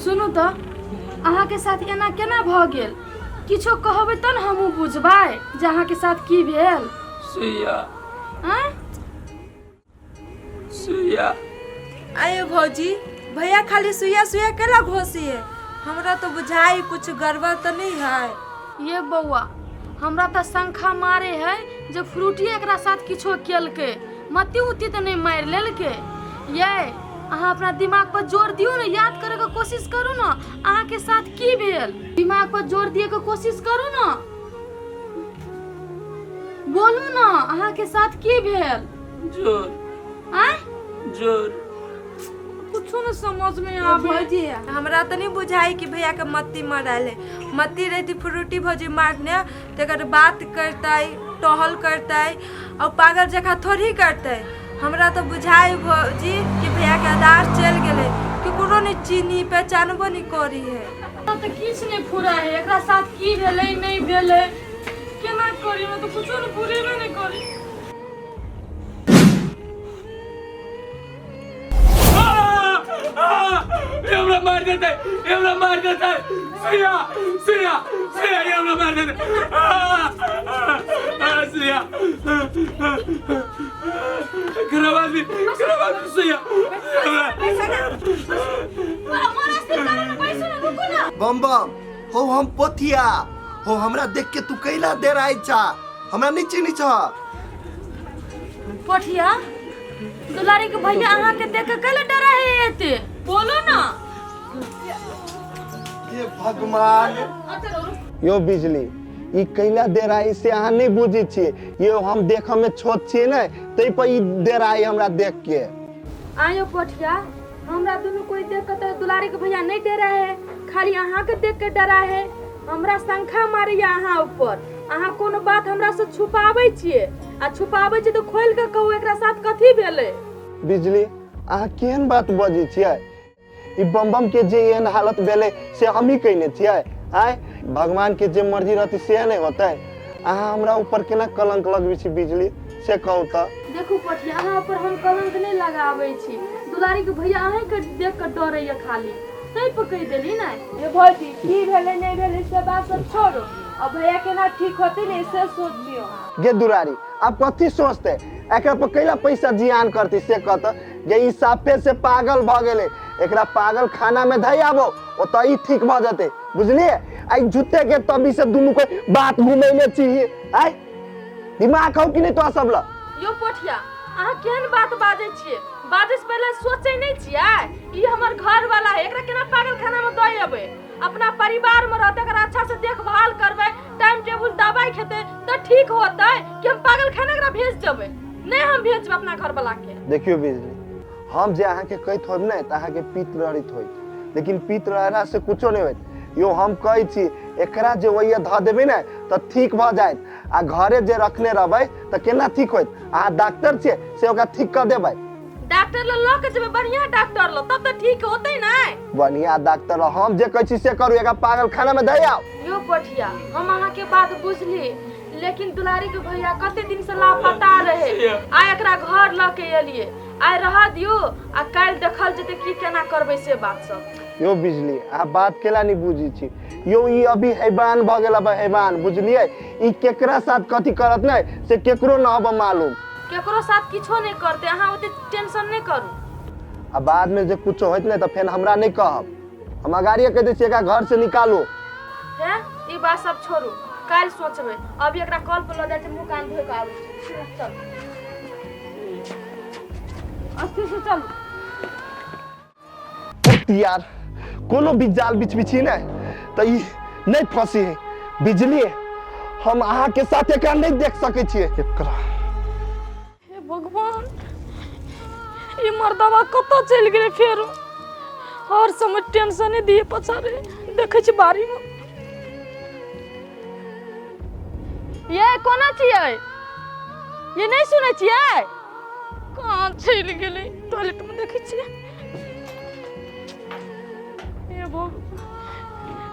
सुनू तो अहाँ के साथ एना केना भ गेल किछो कहबै त न हमहू बुझबै जे अहाँ के साथ की भेल सिया हैं सिया आयो भौजी भैया खाली सुइया सुइया केला घोसी है हमरा तो बुझाई कुछ गड़बड़ तो नहीं है ये बौआ हमरा त शंखा मारे है जे फ्रूटी एकरा साथ किछो केलके मती उती त नहीं मार लेलके ये अहाँ अपना दिमाग पर जोर दियो ना याद करे के कोशिश करू ना अहाँ के साथ की भेल दिमाग पर जोर दिए के कोशिश करू ना बोलू ना अहाँ के साथ की भेल जोर हैं जोर कुछो न समझ में आ आवे भौजी हमरा तो नहीं बुझाई कि भैया के मत्ती मराले मत्ती रहती फ्रूटी भौजी मारने तकर बात करते टहल करते और पागल जगह थोड़ी करते हमरा तो बुझाई भौजी कि भैया के आधार चल गेले कि कोनो नहीं चीनी पहचानबो नहीं करी है त किछ नहीं फुरा है एकरा साथ की भेलै नहीं भेलै केना करी मैं तो कुछो न फुरेबे नहीं करी हमरा मार देते सिया सिया सिया हमरा मार देते सिया करवासी सिया बम बम हो हम पोथिया हो हमरा देख के तू कैला देर आई छा हमरा नहीं चिन्ही छा पोठिया दुलारी के भैया अहाँ के देख के कैले डरा है एते बोलो ना। ये भगवान यो बिजली ई कैला देर आई से अहाँ नहीं बुझी छिए ये हम देख में छोट छिए ना तै पर ई देर आई हमरा देख के। आयो पोठिया हमरा दोनों कोई देख के तो दुलारी के भैया नहीं डरा है खाली अहाँ के देख के डरा है। हमरा शंखा मारिया अहाँ ऊपर अहाँ कोनो बात हमरा से छुपाबै छिए आ छुपाबै छी तो खोल के कहू एकरा साथ कथी भेलै। बिजली अहाँ केहन बात बजी छिए ई बम के जे एहन हालत भेलै से हम ही कहने छिए आय भगवान के जे मर्जी रहती से नहीं होतै अहाँ हमरा ऊपर केना कलंक लगबै छी बिजली से कहू त। देखू पोठिया अहाँ पर हम कलंक नहीं लगाबै छी दुलारी के भैया अहीं के देख के डरैया खाली तै पर कह देली ना ये भौजी की भेलै नहीं भेलै से बात सब छोड़ो अब भैया केना ठीक होते नहीं से सोच लियो। गे दुलारी आप कथी सोचते एकरा पर कैला पैसा जियान करती से कहत गे ई साफे से पागल भ गेले एकरा पागल खाना में धई आबो ओत ई ठीक भ जते बुझलिए। आई झूठे के तभी से दुनु कोई बात घुमैले छी आई दिमाग हौ कि नहीं तो सब ल। यो पोठिया अहाँ केहन बात बाजै छिए बाजै से पहले सोचै नहीं छिए ई हमर घर वाला है एकरा केना पागल खाना में दई अबे अपना परिवार में रहते अगर अच्छा से देखभाल करबे टाइम टेबल दवाई खेते तो ठीक होतै कि हम पागल खाना एकरा भेज देबे नहीं हम भेजबे अपना घर वाला के। देखियो बिजली हम जे अहाँ के कहत होब नै त अहाँ के पीत रहित होइत लेकिन पीत रहला से कुछो नहीं होइत यो हम कहै छी एकरा जे वइया ध देबे नै त ठीक भ जायत आ घरे जे रखने रहबै त केना ठीक होइत अहाँ डॉक्टर छिए से ओकरा ठीक कर देबै। डॉक्टर ल के जेबे बढ़िया डॉक्टर ल तब त ठीक होतै नै बढ़िया डॉक्टर हम जे कहै छी से करू एकरा पागल खाना में दई आओ। यो पोठिया हम अहाँ के बात बुझली लेकिन दुलारी के भैया कते दिन से लापता रहे आ एकरा घर ल के एलिए आइ रह दियो आ काल देखल जते की केना करबै से बात सब। यो बिजली आ बात केला नहीं बुझी छी यो ई अभी हैवान भ गेला बा हैवान बुझलिए ई केकरा साथ कथी करत नै से केकरो न अब मालूम केकरो साथ किछो नहीं करते अहाँ ओते टेंशन नहीं करू आ बाद में जे कुछ होइत नै त फेन हमरा नहीं कहब हम अगाड़िए कह दै छी एकरा घर से निकालो। हैं ई बात सब छोड़ू काल सोचबे अभी एकरा कॉल पर ल जाय छै मुंह कान धोइ के आबै चल अस्ती से चल यार कोनो भी जाल बिछ बिछी नै त ई नहीं फंसी है बिजली हम अहाँ के साथ एकरा नहीं देख सकै छियै एकरा। हे भगवान ये मर्दवा कत चल गेले फेर हर समय टेंशन दिए पछारे देखे छी बारी में ये कोना छियै ये नहीं सुनै छियै कहां चल गेले टॉयलेट में देखे छियै ये वो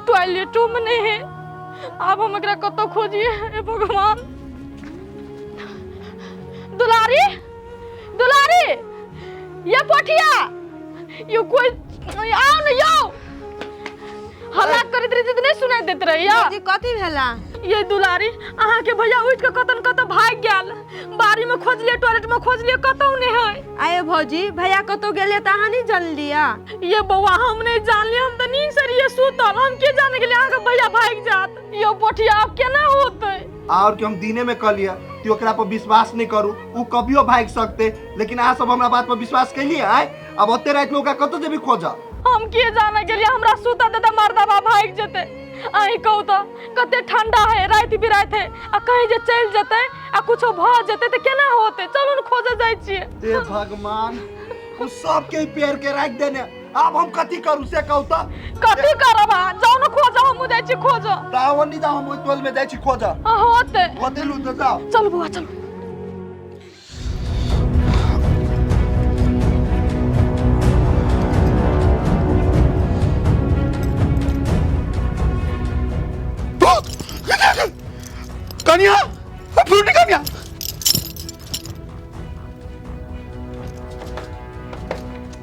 टॉयलेटो में नहीं है अब हम एकरा कत खोजिए हे भगवान। दुलारी दुलारी ये पोठिया यो कोई आओ न यो हल्ला करत रही त नहीं सुनाई देत रही या जी कथी भेला ये दुलारी अहाँ के भैया उठ के कतन कत भाग गेल बारी में खोजलिए टॉयलेट में खोजलिए कतौ नहीं है। आये भौजी भैया कतो गेले त अहाँ नहीं जान लिया ये बउआ हम नहीं जान लिया हम त नींद से रहिए सुतल हम के जाने के लिए अहाँ के भैया भाग जात यो पोठिया अब केना होतै और कि हम दिने में कह लिया कि ओकरा पर विश्वास नहीं करू उ कभियो भाग सकते लेकिन अहाँ सब हमरा बात पर विश्वास कैलिए आय अब ओते रात में ओकरा कतो जेबी खोजा हम के जाने के लिए हमरा सुता दे त मर्दवा भाग जते अही कहू तो कते ठंडा है रात बिरात है आ कहीं जे चल जते आ कुछो भ जते त केना होते चलू न खोजे जाय छिए। हे भगवान उ सब के पैर के राख देने अब हम कथी करू से कहू त कथी करब जाओ न खोजो हम जाय छी खोजो तावन नहीं जाओ हम टोल में जाय छी खोजा होते होते लू त जाओ चल बुआ चल कन्या फ्रूटी कन्या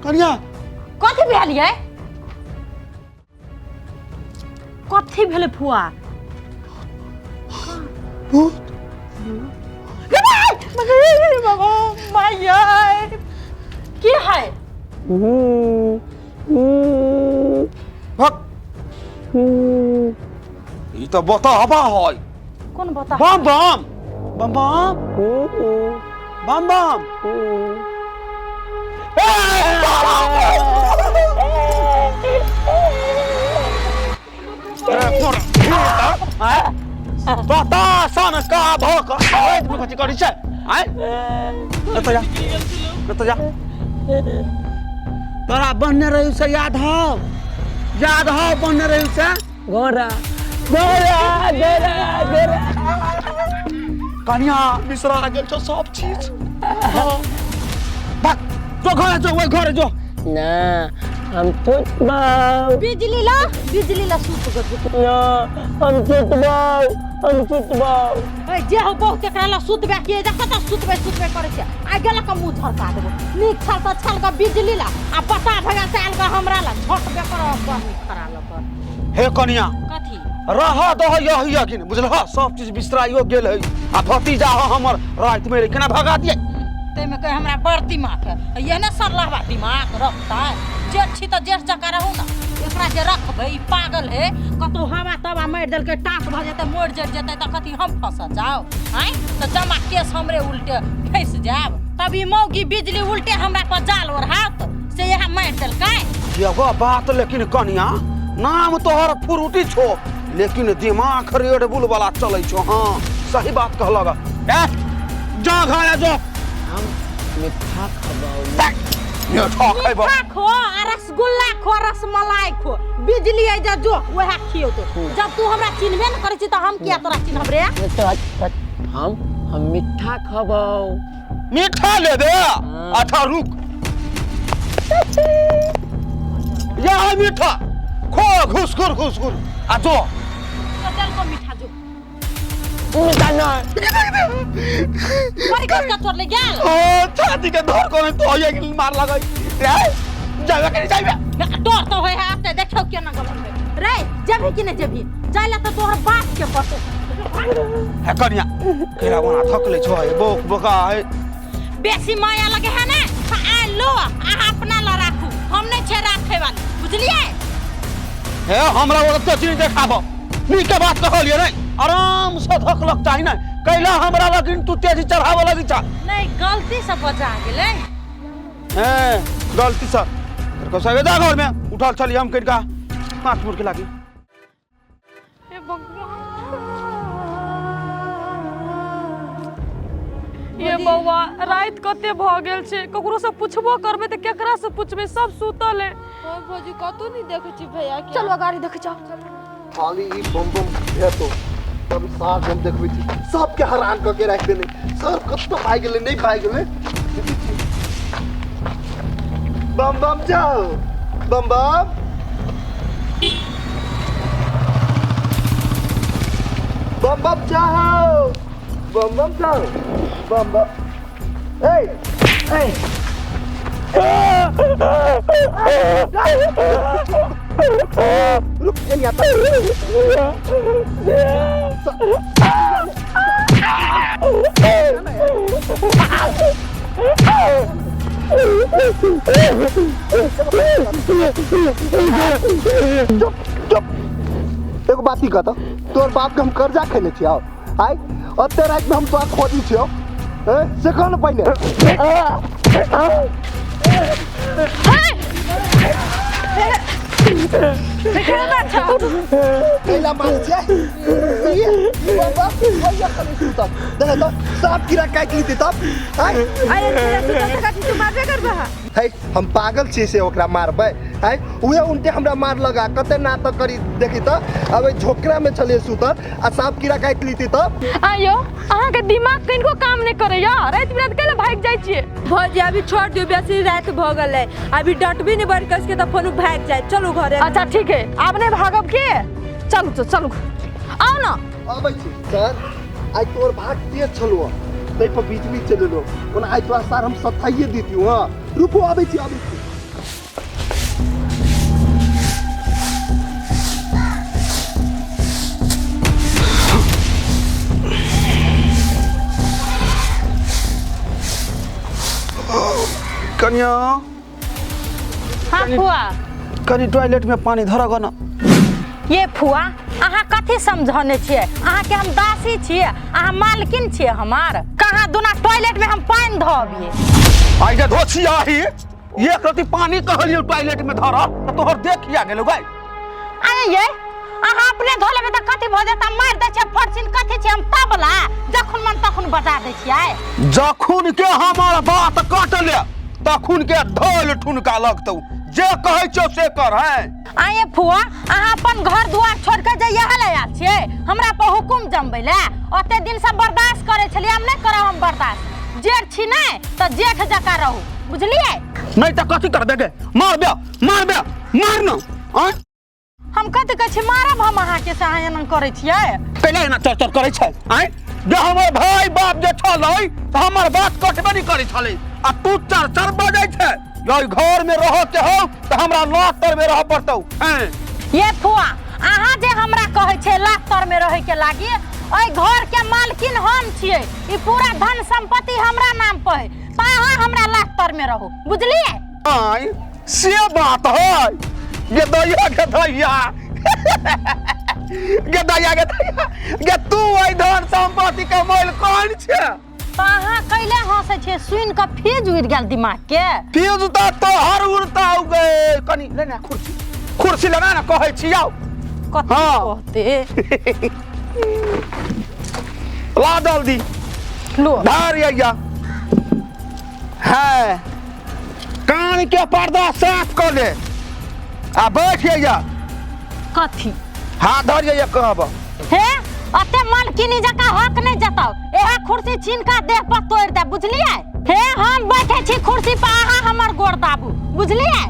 कन्या कथी भेलियै कथी भेलै फुआ बाबा माया की है भक ई तो बतावा है कौन बता बम बम बम बम बम बम बता सन का भक आवाज में कथि करी छै आय न तो जा तोरा बनने रही से याद हो बनने रही से गोरा गोरा गोरा गोरा कन्या बिसरा गेल छौ सब चीज भाग जो घर जो ना हम छुटबाऊ बिजली ला सूत गो ना हम छुटबाऊ ए जे हो बहुत एकरा ला सूतबे के देखत सूतबे करे छै आ गेल का मुंह झरका देबो नीक छल का बिजली ला आ पता भगा से आल का हमरा ला झटबे कर पानी खरा ल कर हे कन्या कथी रहा दह यही यकीन बुझलह सब चीज बिसराइयो गेल है आ भतीजा हमर रात में केना भगा दिए ते में कहे हमरा बड़ दिमाग है ये ना सरलहवा दिमाग रखता है जेठ छी त जेठ जका रहू ना एकरा जे रखबै पागल है कतो हवा तवा मार देल के टांक भ जेते मोड़ जड़ जेते त कथी हम फंस जाओ हैं त जमा केस हमरे उल्टे फंस जाब तभी मौगी बिजली उल्टे हमरा पर जाल और हाथ से यह मार देल काय एगो बात लेकिन कन्या नाम तोहर फ्रूटी छो लेकिन दिमाग रेड बुल वाला चलै छो हां सही बात कहलगा ए जा घरे जो हम मिठा खबाऊ मिठा खैबो खो आ रसगुल्ला खो रसमलाई खो बिजली आई जा जो वह खियो तो जब तू हमरा चिन्हबे न करै छी त हम किया तोरा चिन्हब रे हम मिठा खबाऊ मीठा ले दे अच्छा रुक या मीठा खो घुसखुर आ जो चल को मीठा जो मिठा ना मारी का तोड़ ले गेल ओ छाती के धर कोने तो ये मार लगई रे जावे के जावे डर तो होय है ते देखो केना गलत रे जब कि ने जब जाइला त तोहर बाप के पतो है कन्या केरा वना थकले छो है बोक बोका है बेसी माया लगे है ना आ लो आ अपना ला राखू हम नहीं छे राखे वाली बुझलिए हे हमरा वो तो चीज देखाबो नी के बात कहलिए नहीं आराम से धकलक चाहि ना कैला हमरा लगिन तू तेजी चढ़ावे लगी छा नहीं गलती से बचा गेले ए गलती से तेरे को सगे जा घर में उठल चली हम कइका पांच मुर के लागी हे भगवान ये बौआ रात कते भ गेल छै ककरो से पुछबो करबे त केकरा से पुछबे सब सुतल है और भौजी कतो नहीं देखे छी भैया के चलो गाड़ी देखे जाओ खाली ई बम है तो तब साग हम देखबै छी सब के हैरान क के राख देने सर कत्तो भाग गेले नहीं भाग गेले बम बम जाओ बम बम बम बम जाओ बम बम जाओ बम बम ए रुक ये आता एगो बात ही कहता तोर बाप के हम कर्जा खेले छियो आइ अते रात में हम तोरा खोजी छियो से कौन पहले कैला मार छे ये बाबा भैया कने सुता देख तो सब कीड़ा काट ली तब आइ तू मारबे करबा है हम पागल छी से ओकरा मारबै है उहे उनते हमरा मार लगा कते नाटक करी देखी त अब झोकरा में चले सुतर आ सांप कीड़ा काट लीती त आयो अहाँ के दिमाग कनिको काम नहीं करे यार रात बिरात केले भाग जाय छिए भौजी अभी छोड़ दियो बेसी रात भ गेल है अभी डट भी नहीं बढ़ कस के त फोन भाग जाए चलो घरे अच्छा ठीक है आप नहीं भागब के चलो आओ ना अबै छी सर आई तोर भाग तेज छलुआ तै पर बिजली चलेलो ओना आई तोरा सार हम सथाइए देतियो हां रुको अबै छी कन्या हां फुआ कनी टॉयलेट में पानी धरा गना ये फुआ आ अहाँ कथी समझने छिए? अहाँ के हम दासी छिए, अहाँ मालकिन छिए हमार? कहाँ दुना टॉयलेट में हम पानी धोबिए? आई जे धोछिया ही एक रति पानी कहलियो टॉयलेट में धर त तोहर देखिया गेलो गई। अरे ये अहाँ अपने धोले में त कथी भ जाता? मार दै छै फरसिन कथी छै? हम तबला जखन मन तखन बजा दै छियै। जखुन के हमर बात काटले तखुन के ढोल ठुनका लगतौ। जे कहै छौ से कर है। आये फुआ, अहाँ अपन घर दुआर छोड़ के जे यहाँ ले आयल छियै हमरा पर हुकुम जमबै ले। ओते दिन से बर्दाश्त करे छलिए, हम नहीं करब हम बर्दाश्त। जेठ छी नहीं त जेठ जका रहू, बुझलिए? नहीं त कथी कर देगे? मार बे मार न। हम कथी कहै छी मारब? हम अहाँ के से एना करै छियै? कैला एना चर करै छै? आय जे हमर भाई बाप जे छलै त हमर बात कटबे नहीं करै छलै आ तू चर बजै छै। यही घर में रह के हो त हमरा लातर में रह पड़तौ। ये फुआ, अहाँ जे हमरा कहै छै लातर में रहे के लागी, ओइ घर के मालकिन हम छियै। ई पूरा धन संपत्ति हमरा नाम पर है, त अहाँ हमरा लातर में रहो, बुझलिए? आय से बात है। गे दैया गे तू ओइ धन संपत्ति के मोल कौन छै? त अहाँ कैले हंसे छियै? सुन के फ्यूज उड़ गेल दिमाग के। फ्यूज त तोहर उड़ता हो गए। कनी लेना कुर्सी लेना ना कहै छी आओ। कथी कहते? ला जल्दी लो धार या है कान के पर्दा साफ कर ले आ बैठ या। कथी? हाथ धर या कहब। हे अते मालकिनी जका हक नहीं जताओ। एहा कुर्सी छीन का देह पर तोड़ दे, बुझलिए? हे हम बैठे छी कुर्सी पर, अहाँ हमर गोड़ दाबू, बुझलिए?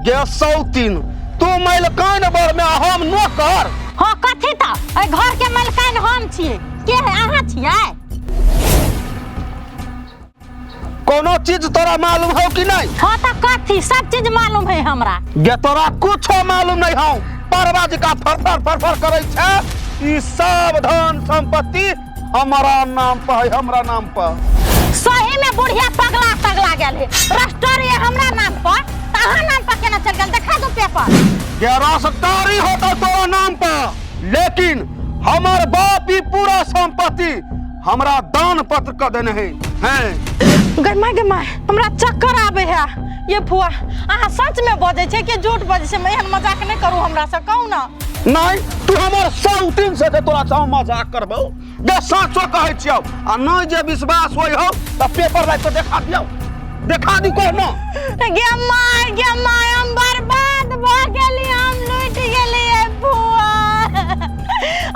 गे सौतीन तू मालिकान बर में हम नौकर। हां कथी त? ए घर के मालिकान हम छिए। के है अहाँ छिए? कोनो चीज तोरा मालूम हो कि नहीं? हां त कथी? सब चीज मालूम है हमरा। गे तोरा कुछ मालूम नहीं हो। परवाज का फरफर करे छै। ई सब धन संपत्ति हमारा नाम पर है, हमरा नाम पर। सही में बुढ़िया पगला गेल है। रजिस्टर ये हमरा नाम पर, तहां नाम पर केना चल गेल? देखा दो पेपर। गे रजिस्ट्री होता तोरा नाम पर, लेकिन हमार बाप ई पूरा संपत्ति हमरा दान पत्र कर देने हैं। गरमा हमरा चक्कर आवे है। ये फुआ, अहाँ सच में बोझे छे कि झूठ बोझे छे? मैं एहन मजाक नहीं करू हमरा से, कहू ना। नहीं तू हमार सौतीन से तोरा से मजाक करबो। गे सचो कहै छियौ आ नहीं जे विश्वास होय हो त पेपर लाई तो देखा दी को न। गे माय हम बर्बाद भ गेली, हम लूट गेली फुआ।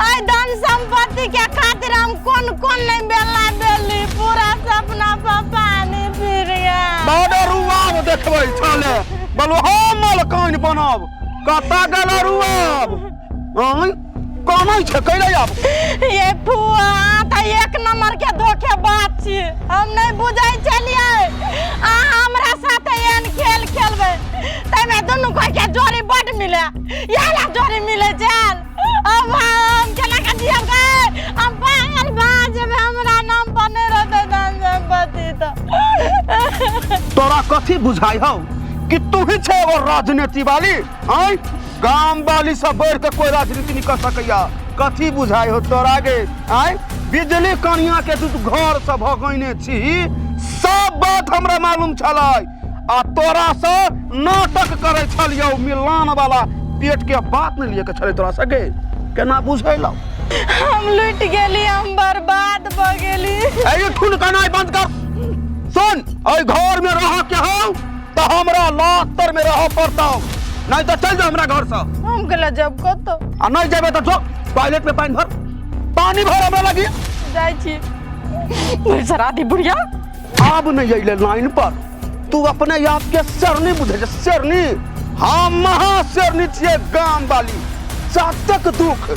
आई धन संपत्ति के खातिर हम कोन नहीं बेला देली, पूरा सपना पर पानी फिर गया। बड़ा रुआब देखबै छले बोलो हम मालकान बनब। कता गेल रुआब? आय कोनै छै कैले आब? ये फुआ त एक नंबर के धोखेबाज छी। हम नहीं बुझै छलिए आ हमरा साथे एहन खेल खेलबै तै में दुनू कोई के जोड़ी बड मिले। याला जोड़ी मिले चल। अब हम केना के जियब गए? हम पागल बाज में हमरा नाम पर नहीं रहते धन संपत्ति त। तोरा कथी बुझाई हो कि तू ही छे वो राजनीति वाली? आय गांव वाली सब बढ़ के कोई राजनीति नहीं कर सकैया। कथी बुझाई हो तोरा गे? आय बिजली कनिया के तू घर से भगैने छी, सब बात हमरा मालूम छलै आ तोरा से नाटक करे छलियो मिलान वाला। पेट के बात नहीं लिए के छले तोरा से गे, केना बुझैलौ? हम लूट गेली, हम बर्बाद भ गेली। ए ठुन कनाई बंद कर। सुन ओइ घर में रह के हो त हमरा लातर में रह पड़ता, नहीं तो चल जा हमरा घर से। हम गला जब कतो आ नहीं जेबे तो जो टॉयलेट में पानी भर हमरा लगी जाई छी। सराधी बुढ़िया अब नहीं अइले लाइन पर। तू अपने आप के शेरनी बुझे छै? शेरनी हम महाशेरनी छिए गांव वाली। जातक दुख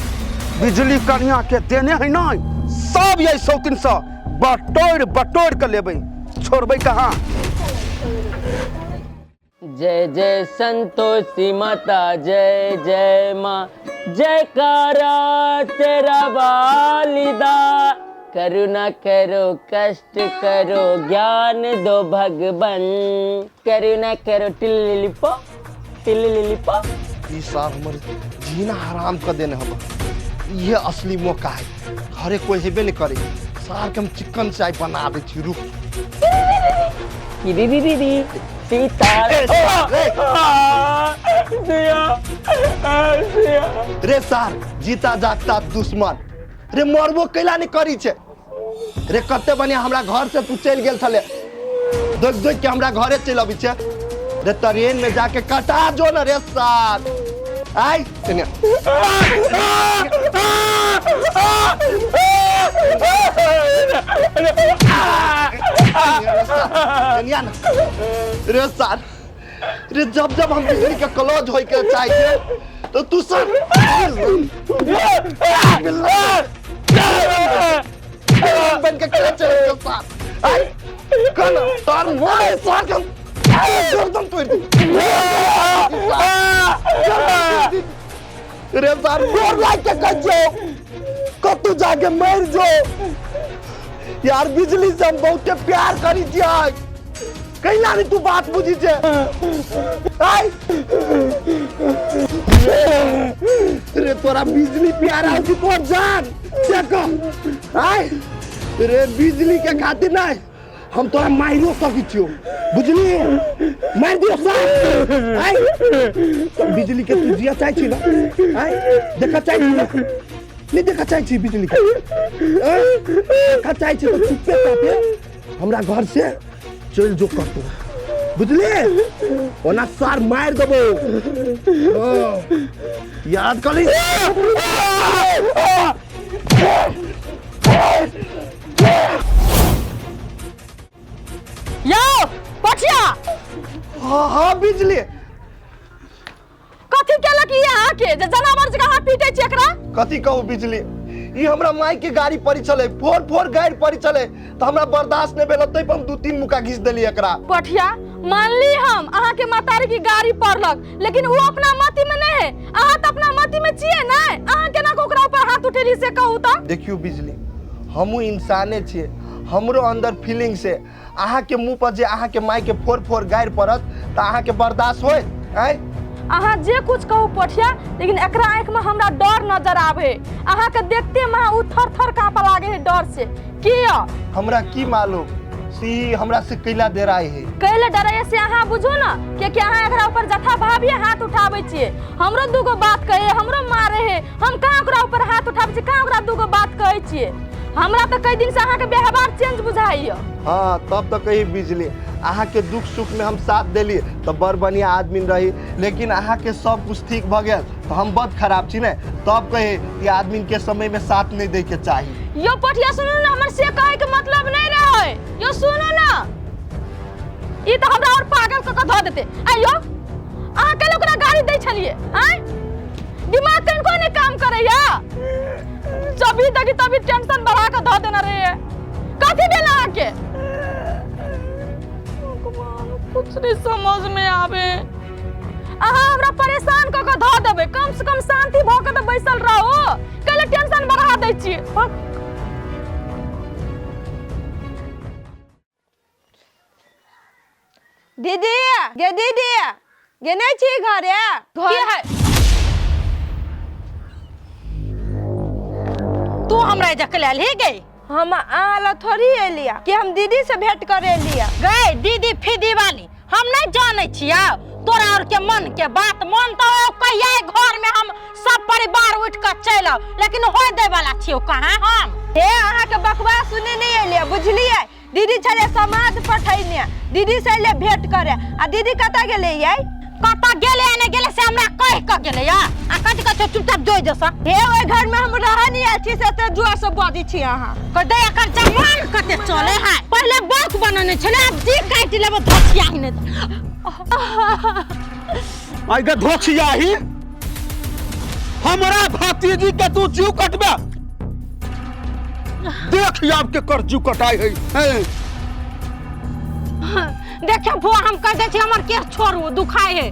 बिजली कनिया के देने है नहीं, सब यही सौतीन से बटोर के लेबै, छोड़बै कहाँ? जय जय संतोषी माता, जय जय माँ, जयकारा तेरा वालिदा। करुणा करो कष्ट करो ज्ञान दो भगवन, करुणा करो टिल्लिपो। पीले ले ली पा। ई सार हमर जीना हराम कर देने हम। ये असली मौका है, घरे कोई हेबे नहीं करे। सार के हम चिकन चाय बना दे छी, रुक। दीदी सीता रे सार जीता जागता दुश्मन रे मरबो कैला नहीं करी छे रे। कते बढ़िया हमरा घर से तू चल गेल छले, देख देख के हमरा घरे चल अबी छे रे। ट्रेन में जाके कटा जो न रे सार। आई तने रे सार रे, जब जब हम बिजली के क्लोज होई के चाहिए तो तू सब बन के चले चले सार। आई कल तार मोए सार हम गर्दन तोड़ दी रे सार। मोर लाइक के कजो कतु जाके मर जो यार। बिजली से हम बहुत प्यार करी छियै, कहिला नहीं तू बात बुझी छे। आई रे तोरा बिजली प्यारा हो कि तोर जान देखो। आई रे बिजली के खातिर नहीं हम तोरा मारियो सकी छियो, बुझली? मार दियो साहब। आई बिजली के तू जिया चाहे छी ना? आई देखा चाहे छी ना? नहीं देखा चाहे छी बिजली के? देखा चाहे छी तो चुपे चाहे हमरा घर से चल जो कर तू, बुझली? ओना सार मार देबो, याद करी। यो पछिया हाँ हाँ बिजली कथी केलक ई अहाँ के जे जनावर जगह हाथ पीटे छी एकरा? कथी कहू बिजली, ई हमरा माई के गाड़ी पड़ी चले, फोर गाड़ी पड़ी चले तो हमरा बर्दाश्त नहीं भेल, तै पर हम 2-3 मुका घिस देली एकरा। पठिया मानली हम अहाँ के मातारी की गाड़ी पड़लक, लेकिन वो अपना मति में नहीं है। अहाँ तो अपना मति में छिए ना, अहाँ केना को ओकरा ऊपर हाथ उठेली से कहू त? देखियो बिजली, हमहू इंसाने छिए, हमरो अंदर फीलिंग से अहाँ के मुंह पर जे अहाँ के माई के फोर गाड़ी पड़त त अहाँ के बर्दाश्त होय? हैं अहाँ जे कुछ कहू पठिया, लेकिन एकरा आँख में हमरा डर नजर आवे। अहाँ के देखते में उ थर कांपा लागे है डर से। किया हमरा की मालूम सी हमरा से कैला दे रहा है। कैले डराए से अहाँ बुझो ना कि अहाँ एकरा ऊपर जथा भाभी हाथ उठावे छिए। हमरो दूगो बात कहे, हमरो मारे है, हम कहाँ ओकरा ऊपर हाथ उठावे छी, कहाँ ओकरा दूगो बात कहे छिए? हमरा तो कई दिन से अहाँ के व्यवहार चेंज बुझाइयो। हाँ तब तो कही बिजली, अहाँ के दुख सुख में हम साथ देली तो बड़ बढ़िया आदमी रही, लेकिन अहाँ के सब कुछ ठीक भ गया तो हम बहुत खराब छी ने, तब कहे ये आदमी के समय में साथ नहीं दे के चाहिए। यो पठिया सुनो ना, हमर से कहे के मतलब नहीं रहे। यो सुनो ना, ई तो हमरा और पागल क ध देते। आयो अहाँ के लोकरा गाड़ी दै छलिए, हैं? दिमाग कनको ने काम करैया? जभी तभी तभी टेंशन बढ़ा के ध देना रे। कथी देला आके? कुछ नहीं समझ में आवे। अहाँ हमरा परेशान क के ध देबे, कम से कम शांति भ के त बैसल रहो, कले टेंशन बढ़ा दै छिए। दीदी गे दीदी गे नहीं छी घरे की है? तू हमरा एजा के लेल ही गई? हम आला थोड़ी एलिया कि हम दीदी से भेंट करे लिया। गई दीदी फिदी वाली हम नहीं जाने छिया तोरा और के मन के बात। मन तो कहिया घर में हम सब परिवार उठ कर चलो, लेकिन होय दे वाला छियो कहां हम? हे अहाँ के बकवास सुने नहीं एलिया, बुझलिए? दीदी छले समाज पठैने, दीदी से ले भेंट करे। आ दीदी कता गेले ये? कता गेले ने गेले से हमरा कह के गेले या? आ कथि कह चुपचाप जोइ जसा। हे ओए घर में हम रह नहीं अच्छी से त जोर से बाजी छी अहाँ। क दे एकर जमान कते चले है। पहले बात बनने छले, अब जी काट लेबो धसिया ही ने। आई गे धोखिया ही हमरा भतीजी के तू जीव कटबे। देख अब के कर जीव कटाई है। देखियो बुआ हम कह दे छी हमर केस छोड़ू, दुखाए है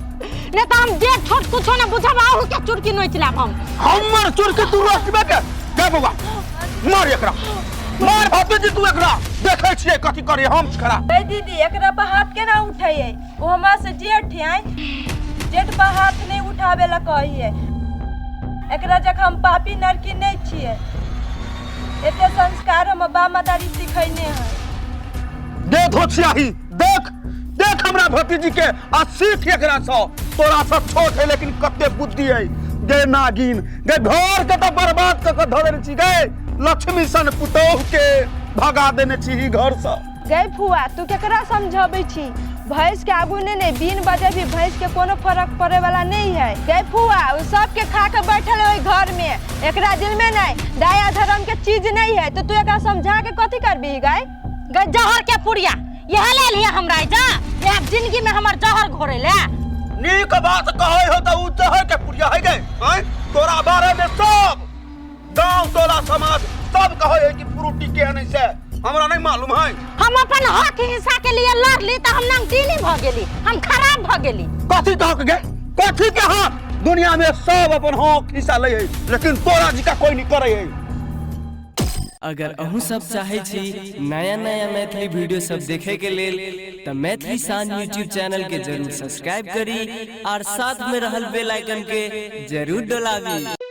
ने त हम जे छोट कुछो ने बुझब आहु के चुरकी नोच लेब हम। हमर चुरकी तू रोकबे के बाबा मार एकरा, मार भतीजी तू एकरा। देखे छिए कथि करे हम खड़ा। ए दीदी एकरा पर हाथ केना उठाइए? वो हमरा से जेठ है, जेठ पर हाथ नहीं उठावे ला कहिए। एकरा जक हम पापी नरकी नहीं छिए। एते संस्कार हम बा मातारी सिखैने हैं। दे धोछियाही, देख देख हमरा भतीजी के आ सीख एकरा सँ। तोरा सब छोट है लेकिन कते बुद्धि है। गे नागिन, गे घर के तो बर्बाद क के धरे छी। गे लक्ष्मी सन पुतोह के भगा देने छी घर से। गई फुआ तू केकरा समझाबै छी? भैंस के आगू ने बिन बजे भी भैंस के कोनो फर्क पड़े वाला नहीं है। गई फुआ सब के खा के बैठल है घर में, एकरा दिल में नहीं दया धर्म के चीज नहीं है। तो तू एकरा समझा के कथी करबी? गई गई जहर के पुड़िया यह ले लिया हमरा जा। एक जिंदगी में हमर जहर घोरे ले। नीक बात कहे हो तो उ जहर के पुड़िया है गे। तोरा बारे में सब गांव टोला समाज सब कहे है कि फ्रूटी के नहीं से हमरा नहीं मालूम है। हम अपन हक हिस्सा के लिए लड़ली तो हम नंगटीनी भ गेली, हम खराब भ गेली। कथी कहक गे? कथी के हक? दुनिया में सब अपन हक हिस्सा ले है लेकिन तोरा जी का कोई नहीं करे है। अगर अहू सब चाहे छी नया नया मैथिली वीडियो सब देखे के लेल तो मैथिली शान यूट्यूब चैनल के जरूर सब्सक्राइब करी और साथ में रहल बेल आइकन के जरूर दबावी।